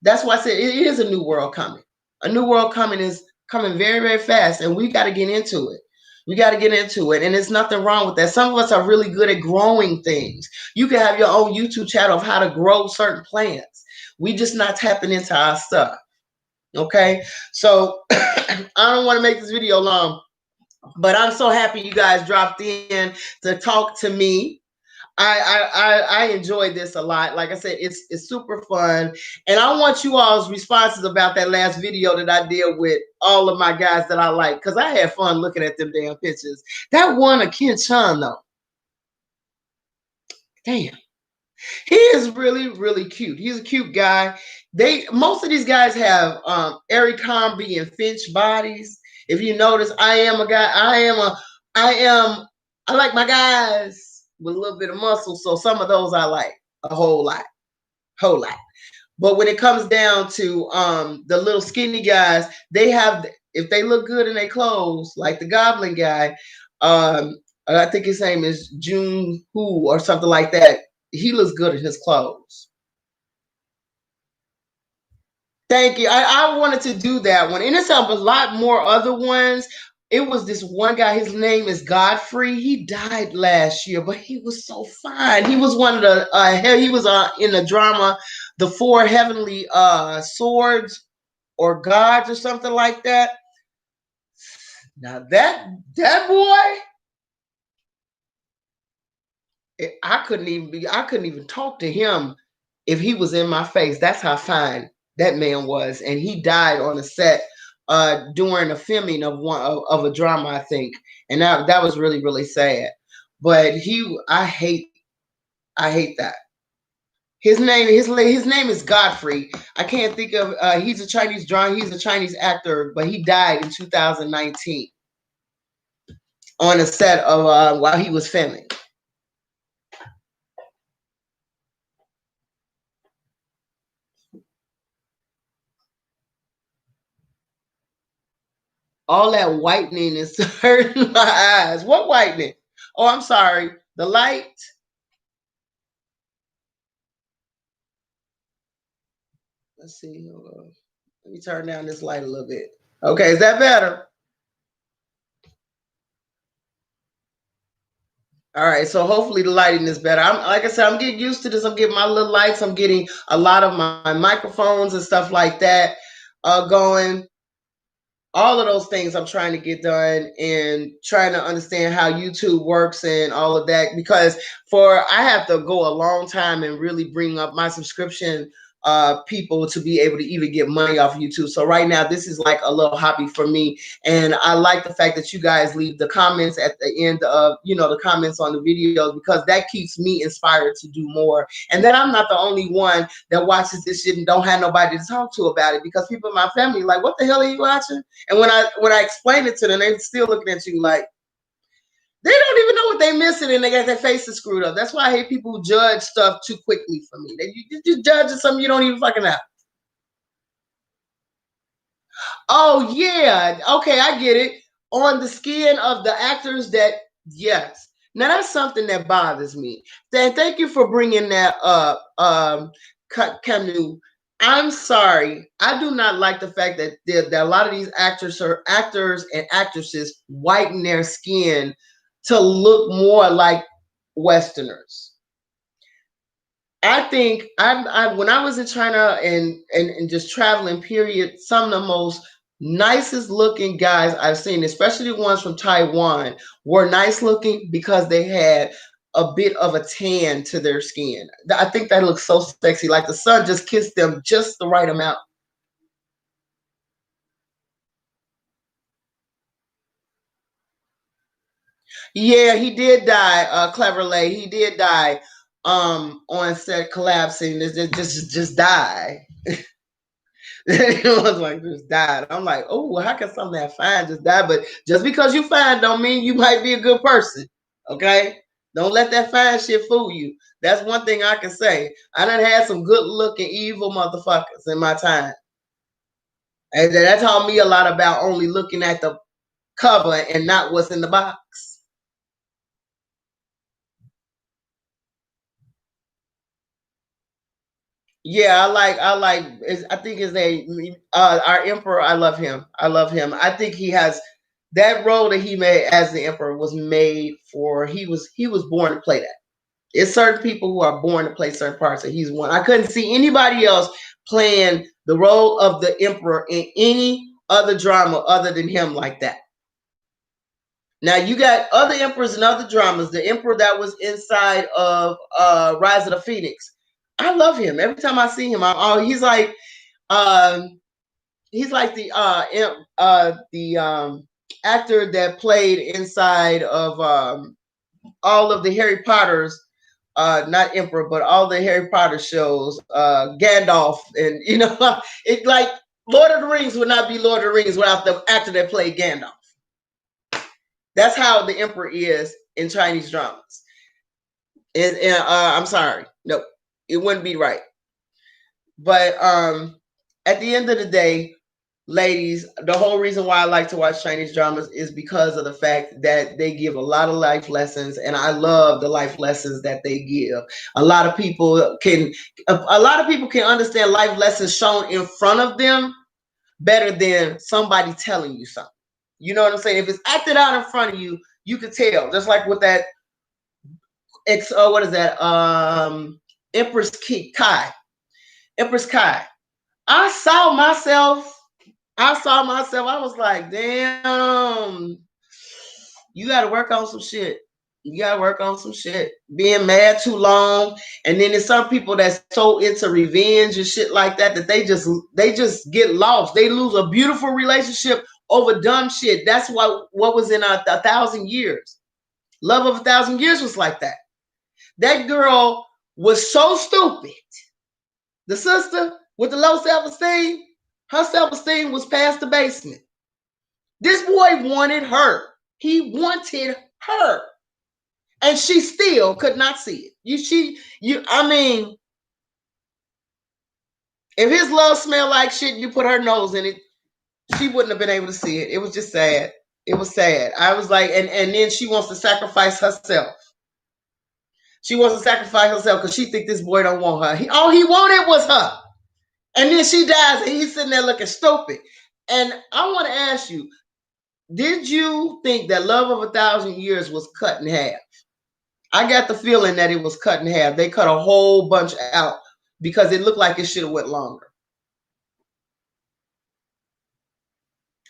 That's why I said it is a new world coming. A new world coming is coming very, very fast, and we got to get into it. We got to get into it, and there's nothing wrong with that. Some of us are really good at growing things. You can have your own YouTube channel of how to grow certain plants. We just not tapping into our stuff. Okay, so I don't want to make this video long, but I'm so happy you guys dropped in to talk to me. I enjoyed this a lot. Like I said, it's super fun. And I want you all's responses about that last video that I did with all of my guys that I like, because I had fun looking at them damn pictures. That one of Ken Chun, though. Damn. He is really, really cute. He's a cute guy. They most of these guys have Eric Comby and Finch bodies. If you notice, I am a guy. I am. I like my guys with a little bit of muscle. So some of those I like a whole lot. But when it comes down to the little skinny guys, they have if they look good in their clothes, like the Goblin guy. Um, I think his name is June Who or something like that. He looks good in his clothes. Thank you. I wanted to do that one, and it's a lot more other ones. It was this one guy. His name is Godfrey. He died last year, but he was so fine. He was one of the. He was in the drama, the Four Heavenly Swords or Gods or something like that. Now that boy, I couldn't even talk to him if he was in my face. That's how fine that man was, and he died on a set during a filming of of a drama, I think, and that was really really sad. But I hate that. His name is Godfrey. I can't think of. He's a Chinese drawing. He's a Chinese actor, but he died in 2019 on a set of while he was filming. All that whitening is hurting my eyes. What whitening? Oh, I'm sorry. The light. Let's see. Hold on. Let me turn down this light a little bit. Okay, is that better? All right. So hopefully the lighting is better. I'm like I said, I'm getting used to this. I'm getting my little lights. I'm getting a lot of my microphones and stuff like that going. All of those things I'm trying to get done and trying to understand how YouTube works and all of that because for I have to go a long time and really bring up my subscription people to be able to even get money off of YouTube. So right now this is like a little hobby for me and I like the fact that you guys leave the comments at the end of the comments on the videos because that keeps me inspired to do more. And then I'm not the only one that watches this shit and don't have nobody to talk to about it because people in my family like, what the hell are you watching? And when I explain it to them, they're still looking at you like they don't even know what they're missing, and they got their faces screwed up. That's why I hate people who judge stuff too quickly for me. You just judging something you don't even fucking know. Oh yeah, okay, I get it. On the skin of the actors that yes. Now that's something that bothers me. Then thank you for bringing that up, Canu. I'm sorry. I do not like the fact that a lot of these actors and actresses whiten their skin to look more like Westerners. I think when I was in China and just traveling, period, some of the most nicest looking guys I've seen, especially the ones from Taiwan, were nice looking because they had a bit of a tan to their skin. I think that looks so sexy. Like the sun just kissed them just the right amount. Yeah, he did die, Cleverley. He did die on set collapsing. Just die. It was like just died. I'm like, oh, well, how can something that fine just die? But just because you fine don't mean you might be a good person. Okay? Don't let that fine shit fool you. That's one thing I can say. I done had some good looking evil motherfuckers in my time. And that taught me a lot about only looking at the cover and not what's in the box. Yeah, I think his name our emperor. I love him. I love him. I think he has that role that he made as the emperor was made for. He was born to play that. It's certain people who are born to play certain parts, and he's one. I couldn't see anybody else playing the role of the emperor in any other drama other than him like that. Now you got other emperors and other dramas. The emperor that was inside of Rise of the Phoenix. I love him. Every time I see him, um, he's like the actor that played inside of all of the Harry Potters. not Emperor, but all the Harry Potter shows, Gandalf, and it like Lord of the Rings would not be Lord of the Rings without the actor that played Gandalf. That's how the Emperor is in Chinese dramas. I'm sorry, no, it wouldn't be right. But at the end of the day, ladies, the whole reason why I like to watch Chinese dramas is because of the fact that they give a lot of life lessons, and I love the life lessons that they give. A lot of people can understand life lessons shown in front of them better than somebody telling you something. You know what I'm saying? If it's acted out in front of you, you could tell. Just like with that what is that? Empress Kai. Empress Kai. I saw myself. I was like, damn, you got to work on some shit. You got to work on some shit. Being mad too long. And then there's some people that's so into revenge and shit like that they just get lost. They lose a beautiful relationship over dumb shit. That's what was in a 1,000 years. Love of 1,000 Years was like that. That girl was so stupid. The sister with the low self-esteem, her self-esteem was past the basement. This boy wanted her. He wanted her. And she still could not see it. I mean, if his love smelled like shit, you put her nose in it, she wouldn't have been able to see it. It was just sad. It was sad. I was like, and then she wants to sacrifice herself. She wants to sacrifice herself because she think this boy don't want her. All he wanted was her. And then she dies and he's sitting there looking stupid. And I want to ask you, did you think that Love of 1,000 Years was cut in half? I got the feeling that it was cut in half. They cut a whole bunch out because it looked like it should have went longer.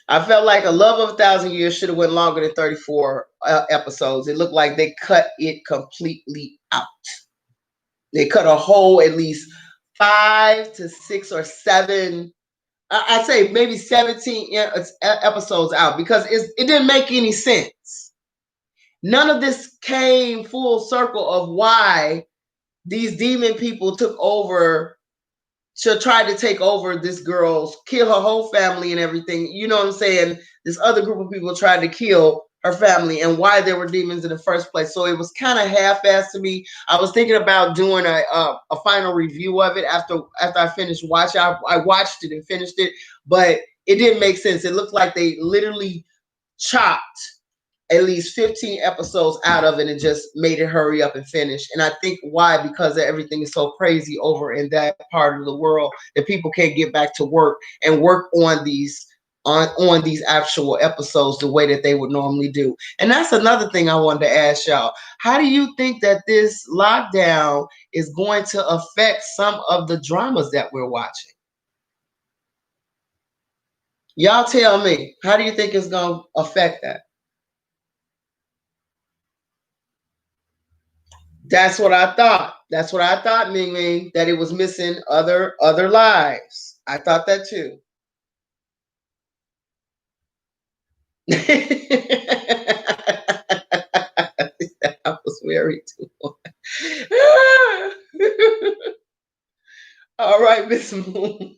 I felt like A Love of 1,000 Years should have went longer than 34 episodes. It looked like they cut it completely out. They cut a whole at least 5 to 6 or 7. I'd say maybe 17 episodes out because it didn't make any sense. None of this came full circle of why these demon people took over to try to take over this girl's, kill her whole family and everything. You know what I'm saying? This other group of people tried to kill her family and why there were demons in the first place. So it was kind of half-assed to me. I was thinking about doing a final review of it after I finished watching. I watched it and finished it, but it didn't make sense. It looked like they literally chopped at least 15 episodes out of it and just made it hurry up and finish. And I think why? Because everything is so crazy over in that part of the world that people can't get back to work and work on these actual episodes the way that they would normally do. And that's another thing I wanted to ask y'all. How do you think that this lockdown is going to affect some of the dramas that we're watching? Y'all tell me, how do you think it's going to affect that? That's what I thought. That's what I thought, Ming Ming, that it was missing other lives. I thought that too. I was very too. All right, Miss Moon.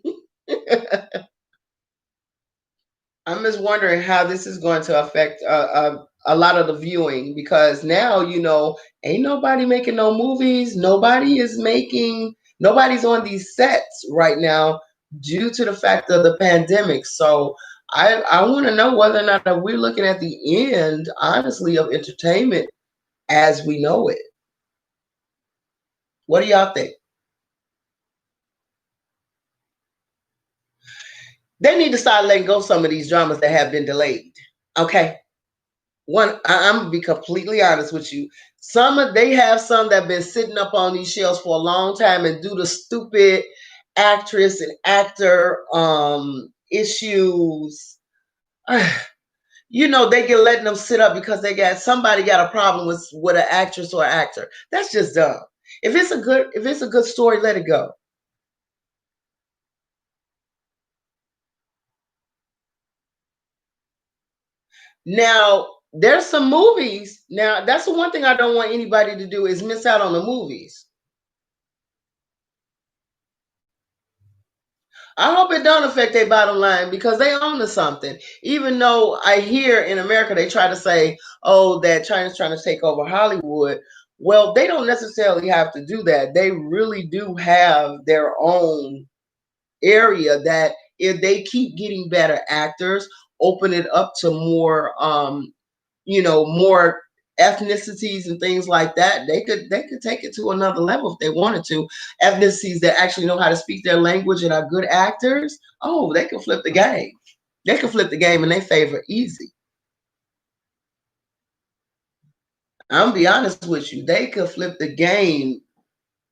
I'm just wondering how this is going to affect a lot of the viewing because now, ain't nobody making no movies. Nobody's on these sets right now due to the fact of the pandemic. So I want to know whether or not we're looking at the end, honestly, of entertainment as we know it. What do y'all think? They need to start letting go some of these dramas that have been delayed. Okay. I'm gonna be completely honest with you. They have some that have been sitting up on these shelves for a long time, and due to stupid actress and actor issues, they can let them sit up because somebody got a problem with an actress or actor. That's just dumb. If it's a good story, let it go. Now, there's some movies. Now, that's the one thing I don't want anybody to do is miss out on the movies. I hope it don't affect their bottom line because they own to something. Even though I hear in America they try to say, oh, that China's trying to take over Hollywood. Well, they don't necessarily have to do that. They really do have their own area that if they keep getting better actors, open it up to more more ethnicities and things like that, they could take it to another level if they wanted to. Ethnicities that actually know how to speak their language and are good actors, oh, they could flip the game. They could flip the game in their favor easy. I'm gonna be honest with you, they could flip the game.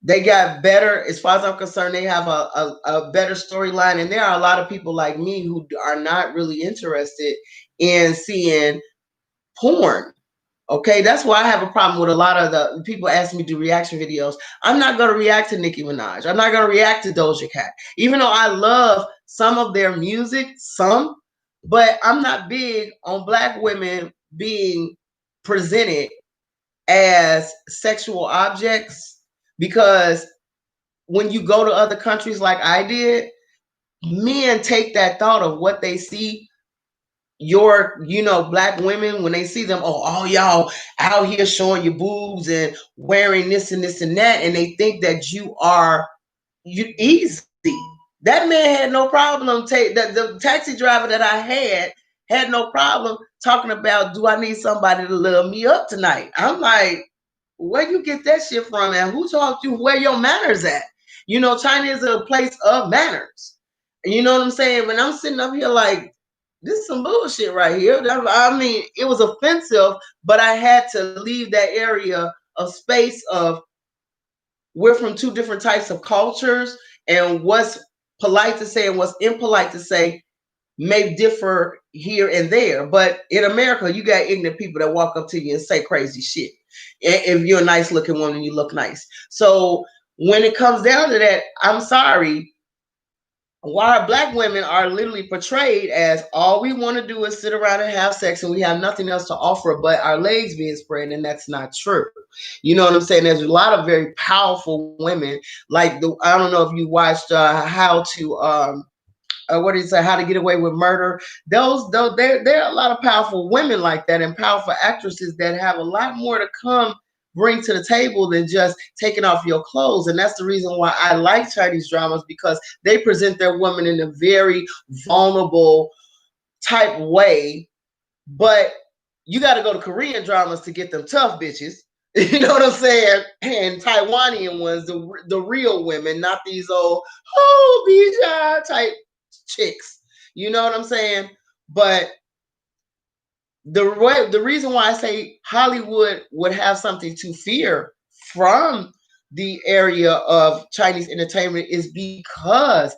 They got better, as far as I'm concerned. They have a better storyline, and there are a lot of people like me who are not really interested in seeing porn. Okay, that's why I have a problem with a lot of the people asking me to do reaction videos. I'm not going to react to Nicki Minaj. I'm not going to react to Doja Cat, even though I love some of their music, but I'm not big on black women being presented as sexual objects because when you go to other countries like I did, men take that thought of what they see black women, when they see them, oh, all y'all out here showing your boobs and wearing this and this and that, and they think that you easy. That man had no problem. The taxi driver that I had no problem talking about, do I need somebody to love me up tonight? I'm like, where you get that shit from, and who taught you where your manners at? China is a place of manners. You know what I'm saying? When I'm sitting up here like, this is some bullshit right here. I mean, it was offensive, but I had to leave that area of space of, we're from two different types of cultures, and what's polite to say and what's impolite to say may differ here and there. But in America, you got ignorant people that walk up to you and say crazy shit. If you're a nice looking woman, you look nice. So when it comes down to that, I'm sorry, why black women are literally portrayed as all we want to do is sit around and have sex, and we have nothing else to offer but our legs being spread, and that's not true. You know what I'm saying? There's a lot of very powerful women, like I don't know if you watched how to what do you say, How to Get Away with Murder. Those there are a lot of powerful women like that, and powerful actresses that have a lot more to come bring to the table than just taking off your clothes. And that's the reason why I like Chinese dramas, because they present their women in a very vulnerable type way. But you got to go to Korean dramas to get them tough bitches. You know what I'm saying? And Taiwanian ones, the real women, not these old bija type chicks. You know what I'm saying? But the reason why I say Hollywood would have something to fear from the area of Chinese entertainment is because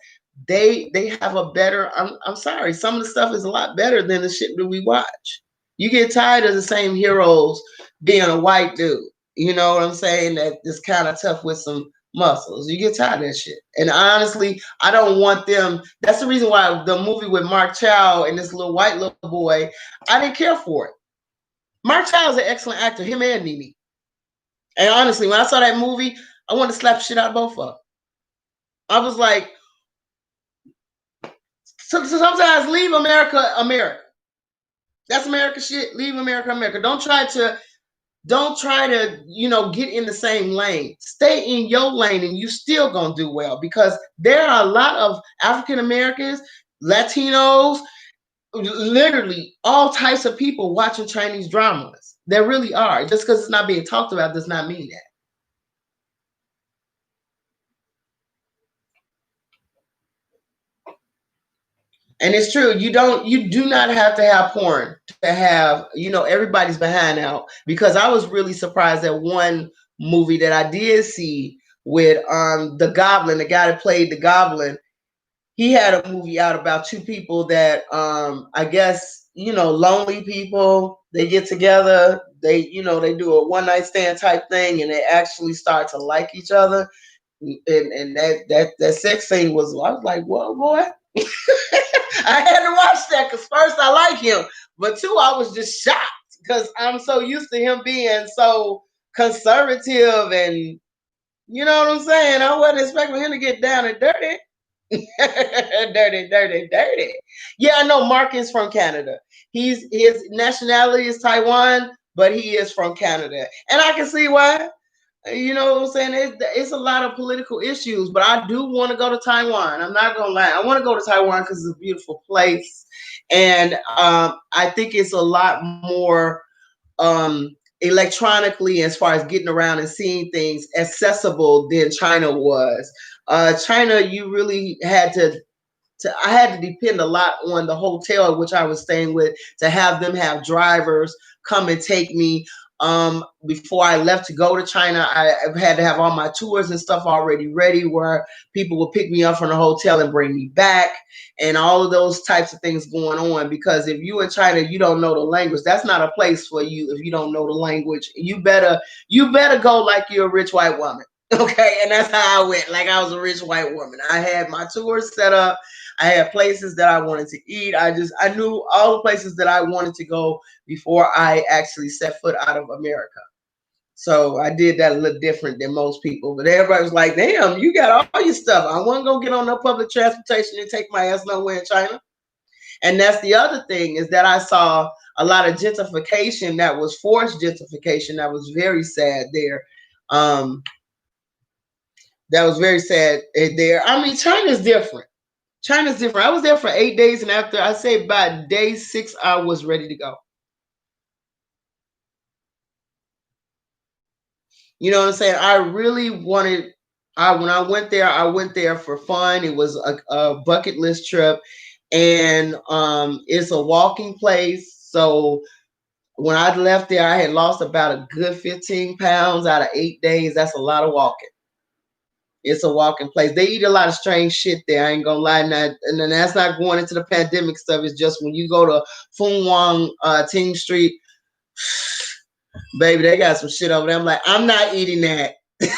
they have a better. I'm sorry, some of the stuff is a lot better than the shit that we watch. You get tired of the same heroes being a white dude. You know what I'm saying? That is kind of tough with some muscles. You get tired of that shit. And honestly, I don't want them. That's the reason why the movie with Mark Chow and this little white little boy, I didn't care for it. Mark Chow is an excellent actor, him and Mimi. And honestly, when I saw that movie, I wanted to slap the shit out of both of them. I was like, so sometimes leave America, America. That's America shit. Leave America, America. Don't try to, get in the same lane. Stay in your lane and you still gonna do well, because there are a lot of African Americans, Latinos, literally all types of people watching Chinese dramas. There really are. Just because it's not being talked about does not mean that. And it's true. You do not have to have porn to have, everybody's behind out. Because I was really surprised at one movie that I did see with the Goblin, the guy that played the Goblin. He had a movie out about two people that I guess, lonely people, they get together, they do a one night stand type thing, and they actually start to like each other. And that sex scene was, I was like, whoa, boy. I had to watch that because first I like him, but two, I was just shocked because I'm so used to him being so conservative and you know what I'm saying. I wasn't expecting him to get down and dirty. Dirty, dirty, dirty. Yeah, I know Mark is from Canada. His nationality is Taiwan, but he is from Canada, and I can see why. You know what I'm saying? It's a lot of political issues, but I do want to go to Taiwan. I'm not gonna lie. I want to go to Taiwan because it's a beautiful place, and I think it's a lot more electronically as far as getting around and seeing things accessible than China was. China, you really had to I had to depend a lot on the hotel which I was staying with to have them have drivers come and take me. Before I left to go to China, I had to have all my tours and stuff already ready where people would pick me up from the hotel and bring me back and all of those types of things going on. Because if you in China, you don't know the language, that's not a place for you if you don't know the language. You better go like you're a rich white woman. Okay, and that's how I went. Like I was a rich white woman. I had my tours set up. I had places that I wanted to eat. I knew all the places that I wanted to go before I actually set foot out of America. So I did that a little different than most people. But everybody was like, damn, you got all your stuff. I wasn't gonna get on no public transportation and take my ass nowhere in China. And that's the other thing is that I saw a lot of gentrification that was forced gentrification that was very sad there. Um, that was very sad there. I mean, China's different. China's different. I was there for 8 days, and after I say by day 6, I was ready to go. You know what I'm saying? I really wanted. I when I went there for fun. It was a bucket list trip, and it's a walking place. So when I left there, I had lost about a good 15 pounds out of 8 days. That's a lot of walking. It's a walking place. They eat a lot of strange shit there. I ain't gonna lie. And then that's not going into the pandemic stuff. It's just when you go to Fung Wang Ting Street, baby, they got some shit over there. I'm like, I'm not eating that.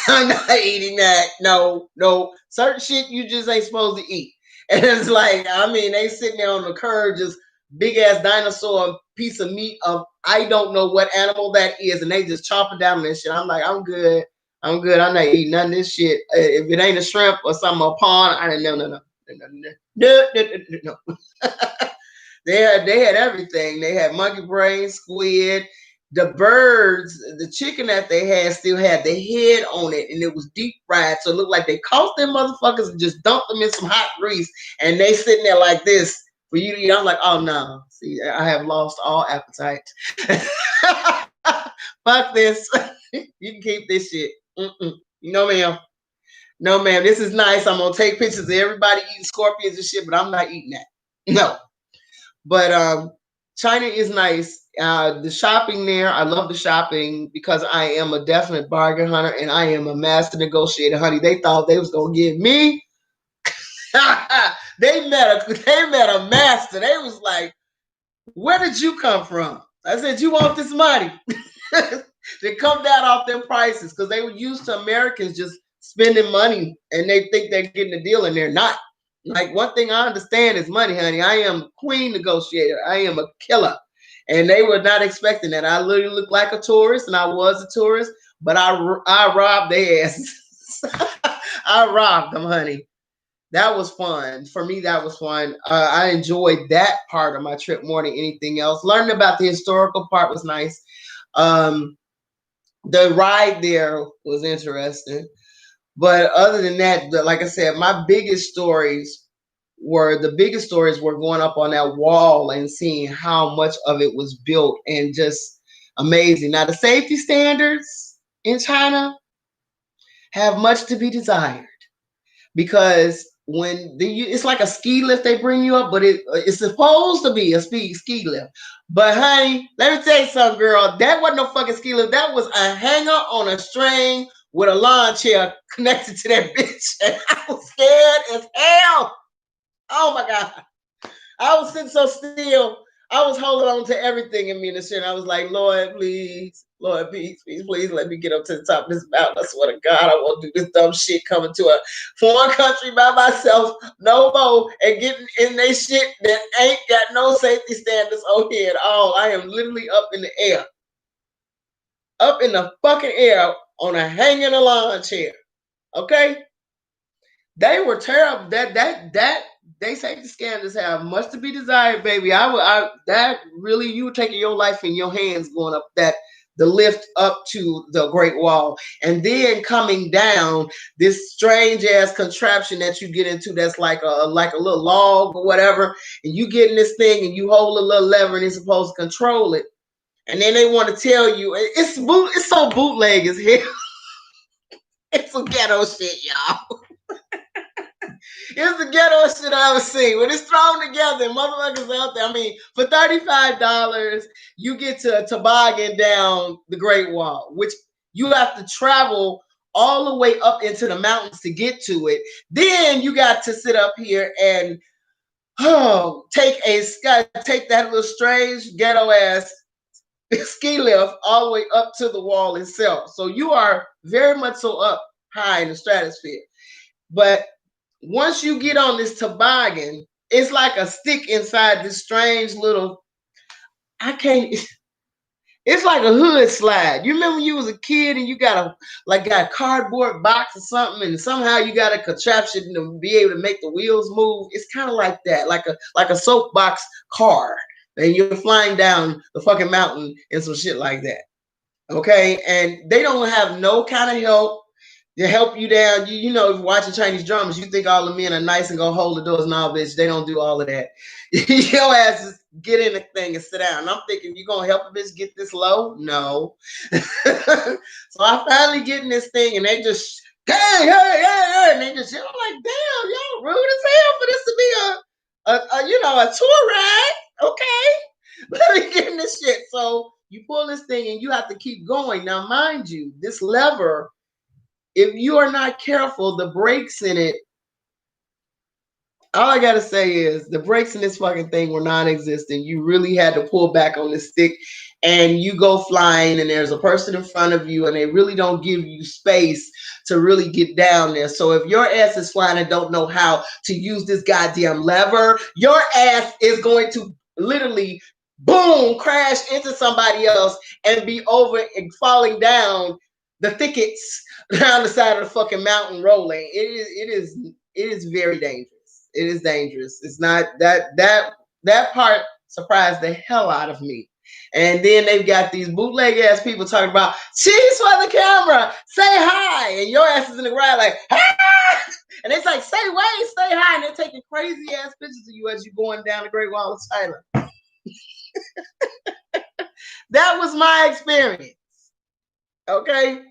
I'm not eating that. No, no. Certain shit you just ain't supposed to eat. And it's like, I mean, they sitting there on the curb, just big ass dinosaur piece of meat of I don't know what animal that is, and they just chopping down this shit. I'm like, I'm good. I'm good. I'm not eating none of this shit. If it ain't a shrimp or something, a pawn, I didn't know, no, no, no, no, no, no, no, no. They had everything. They had monkey brain, squid, the birds, the chicken that they had still had the head on it, and it was deep fried. So it looked like they caught them motherfuckers and just dumped them in some hot grease, and they sitting there like this for you to eat. I'm like, oh no, see, I have lost all appetite. Fuck this. You can keep this shit. Mm-mm. No, ma'am. No, ma'am. This is nice. I'm gonna take pictures of everybody eating scorpions and shit, but I'm not eating that. No. But China is nice. The shopping there, I love the shopping because I am a definite bargain hunter and I am a master negotiator, honey. They thought they was gonna give me. They met a master. They was like, "Where did you come from?" I said, "You want this money?" They come down off them prices because they were used to Americans just spending money and they think they're getting a deal and they're not. Like one thing I understand is money, honey. I am queen negotiator. I am a killer. And they were not expecting that. I literally looked like a tourist and I was a tourist, but I robbed their asses. I robbed them, honey. That was fun. For me, that was fun. I enjoyed that part of my trip more than anything else. Learning about the historical part was nice. Um, the ride there was interesting. But other than that, like I said, my biggest stories were going up on that wall and seeing how much of it was built and just amazing. Now the safety standards in China have much to be desired because it's like a ski lift they bring you up, but it's supposed to be a ski lift. But honey, let me tell you something, girl. That wasn't no fucking ski lift. That was a hanger on a string with a lawn chair connected to that bitch. And I was scared as hell. Oh my god. I was sitting so still. I was holding on to everything in me in the shit. I was like, Lord, please, Lord, please, let me get up to the top of this mountain. I swear to God, I won't do this dumb shit coming to a foreign country by myself, no more, and getting in they shit that ain't got no safety standards on here at all. I am literally up in the air, up in the fucking air on a hanging lawn chair. Okay, they were terrible. That they safety scandals have much to be desired, baby. I that really you were taking your life in your hands going up that the lift up to the Great Wall, and then coming down this strange ass contraption that you get into that's like a little log or whatever, and you get in this thing and you hold a little lever and it's supposed to control it, and then they want to tell you it's so bootleg as hell. It's some ghetto shit, y'all. It's the ghetto shit I ever seen. When it's thrown together, motherfuckers out there. I mean, for $35, you get to toboggan down the Great Wall, which you have to travel all the way up into the mountains to get to it. Then you got to sit up here and take that little strange ghetto ass ski lift all the way up to the wall itself. So you are very much so up high in the stratosphere. But once you get on this toboggan, it's like a stick inside this strange little. I can't. It's like a hood slide. You remember when you was a kid and you got a cardboard box or something, and somehow you got a contraption to be able to make the wheels move. It's kind of like that, like a soapbox car, and you're flying down the fucking mountain and some shit like that. Okay, and they don't have no kind of help to help you down. You know, if you're watching Chinese dramas, you think all the men are nice and go hold the doors. No, bitch, they don't do all of that. Your ass is get in the thing and sit down. And I'm thinking, you gonna help a bitch get this low? No. So I finally get in this thing, and they just hey, and they just, I'm like, damn, y'all rude as hell for this to be a tour ride. Okay, let me get in this shit. So you pull this thing, and you have to keep going. Now, mind you, this lever, if you are not careful, the brakes in it, all I gotta say is the brakes in this fucking thing were non-existent. You really had to pull back on the stick, and you go flying, and there's a person in front of you, and they really don't give you space to really get down there. So if your ass is flying and don't know how to use this goddamn lever, your ass is going to literally boom crash into somebody else and be over and falling down the thickets down the side of the fucking mountain rolling. It is very dangerous. It is dangerous. It's not that part surprised the hell out of me. And then they've got these bootleg ass people talking about cheese for the camera, say hi, and your ass is in the ground like ah! And it's like say hi, and they're taking crazy ass pictures of you as you're going down the Great Wall of China. That was my experience. Okay.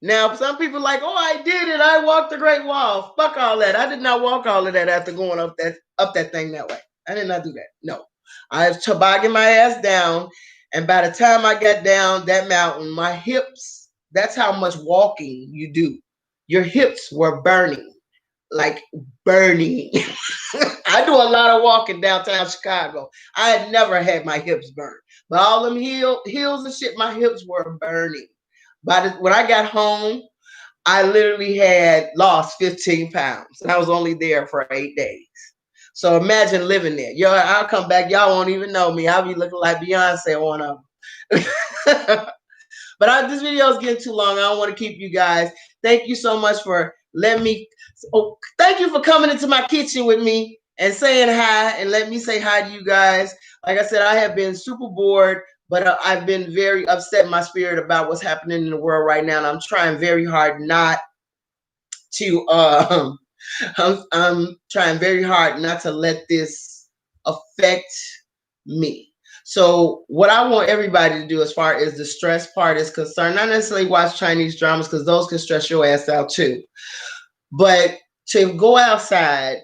Now, some people are like, oh, I did it. I walked the Great Wall. Fuck all that. I did not walk all of that after going up that thing that way. I did not do that. No. I was tobogganing my ass down. And by the time I got down that mountain, my hips, that's how much walking you do. Your hips were burning. Like burning. I do a lot of walking downtown Chicago. I had never had my hips burned. But all them heels and shit, my hips were burning. When I got home, I literally had lost 15 pounds, and I was only there for 8 days. So imagine living there. Yo, I'll come back. Y'all won't even know me. I'll be looking like Beyonce on them. But this video is getting too long. I don't want to keep you guys. Thank you so much for letting me. Oh, thank you for coming into my kitchen with me and saying hi and let me say hi to you guys. Like I said, I have been super bored, but I've been very upset in my spirit about what's happening in the world right now. And I'm trying very hard not to, I'm trying very hard not to let this affect me. So what I want everybody to do as far as the stress part is concerned, not necessarily watch Chinese dramas because those can stress your ass out too, but to go outside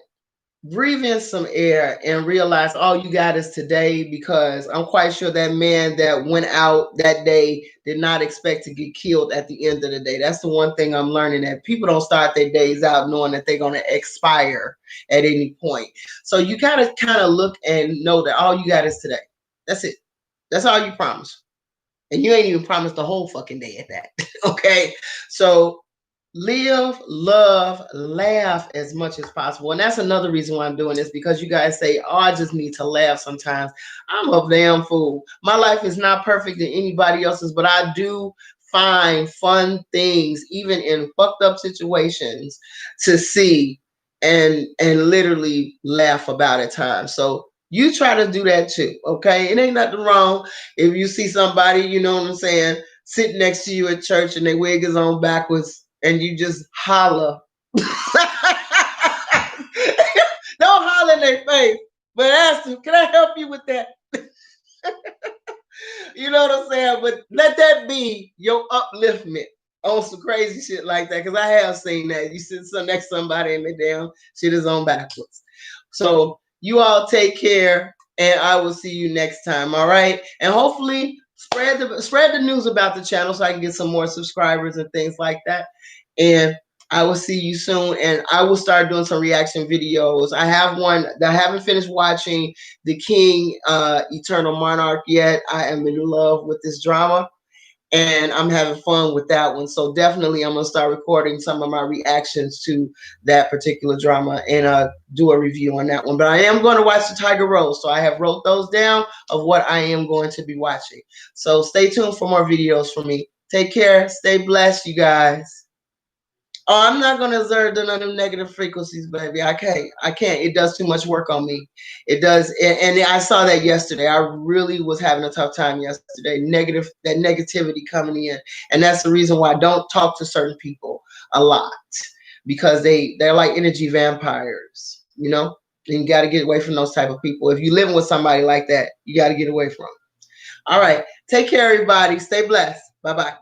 breathe in some air and realize all you got is today, because I'm quite sure that man that went out that day did not expect to get killed at the end of the day. That's the one thing I'm learning, that people don't start their days out knowing that they're going to expire at any point. So you got to kind of look and know that all you got is today. That's it. That's all you promise. And you ain't even promised the whole fucking day at that. Okay. So live, love, laugh as much as possible. And that's another reason why I'm doing this, because you guys say, oh, I just need to laugh sometimes. I'm a damn fool. My life is not perfect than anybody else's, but I do find fun things, even in fucked up situations, to see and literally laugh about at times. So you try to do that too, okay? It ain't nothing wrong if you see somebody, you know what I'm saying, sitting next to you at church and their wig is on backwards and you just holler. Don't holler in their face, but ask them, can I help you with that? You know what I'm saying? But let that be your upliftment on some crazy shit like that. Because I have seen that. You sit next to somebody and the damn shit is on backwards. So you all take care, and I will see you next time. All right, and hopefully spread the news about the channel so I can get some more subscribers and things like that. And I will see you soon, and I will start doing some reaction videos. I have one that I haven't finished watching, The King, Eternal Monarch, yet. I am in love with this drama, and I'm having fun with that one. So definitely I'm going to start recording some of my reactions to that particular drama and do a review on that one. But I am going to watch the Tiger Rose, so I have wrote those down of what I am going to be watching. So stay tuned for more videos from me. Take care. Stay blessed, you guys. Oh, I'm not gonna observe none of them negative frequencies, baby. I can't. I can't. It does too much work on me. It does, and I saw that yesterday. I really was having a tough time yesterday. That negativity coming in, and that's the reason why I don't talk to certain people a lot, because they're like energy vampires. You know, and you got to get away from those type of people. If you're living with somebody like that, you got to get away from them. All right, take care, everybody. Stay blessed. Bye bye.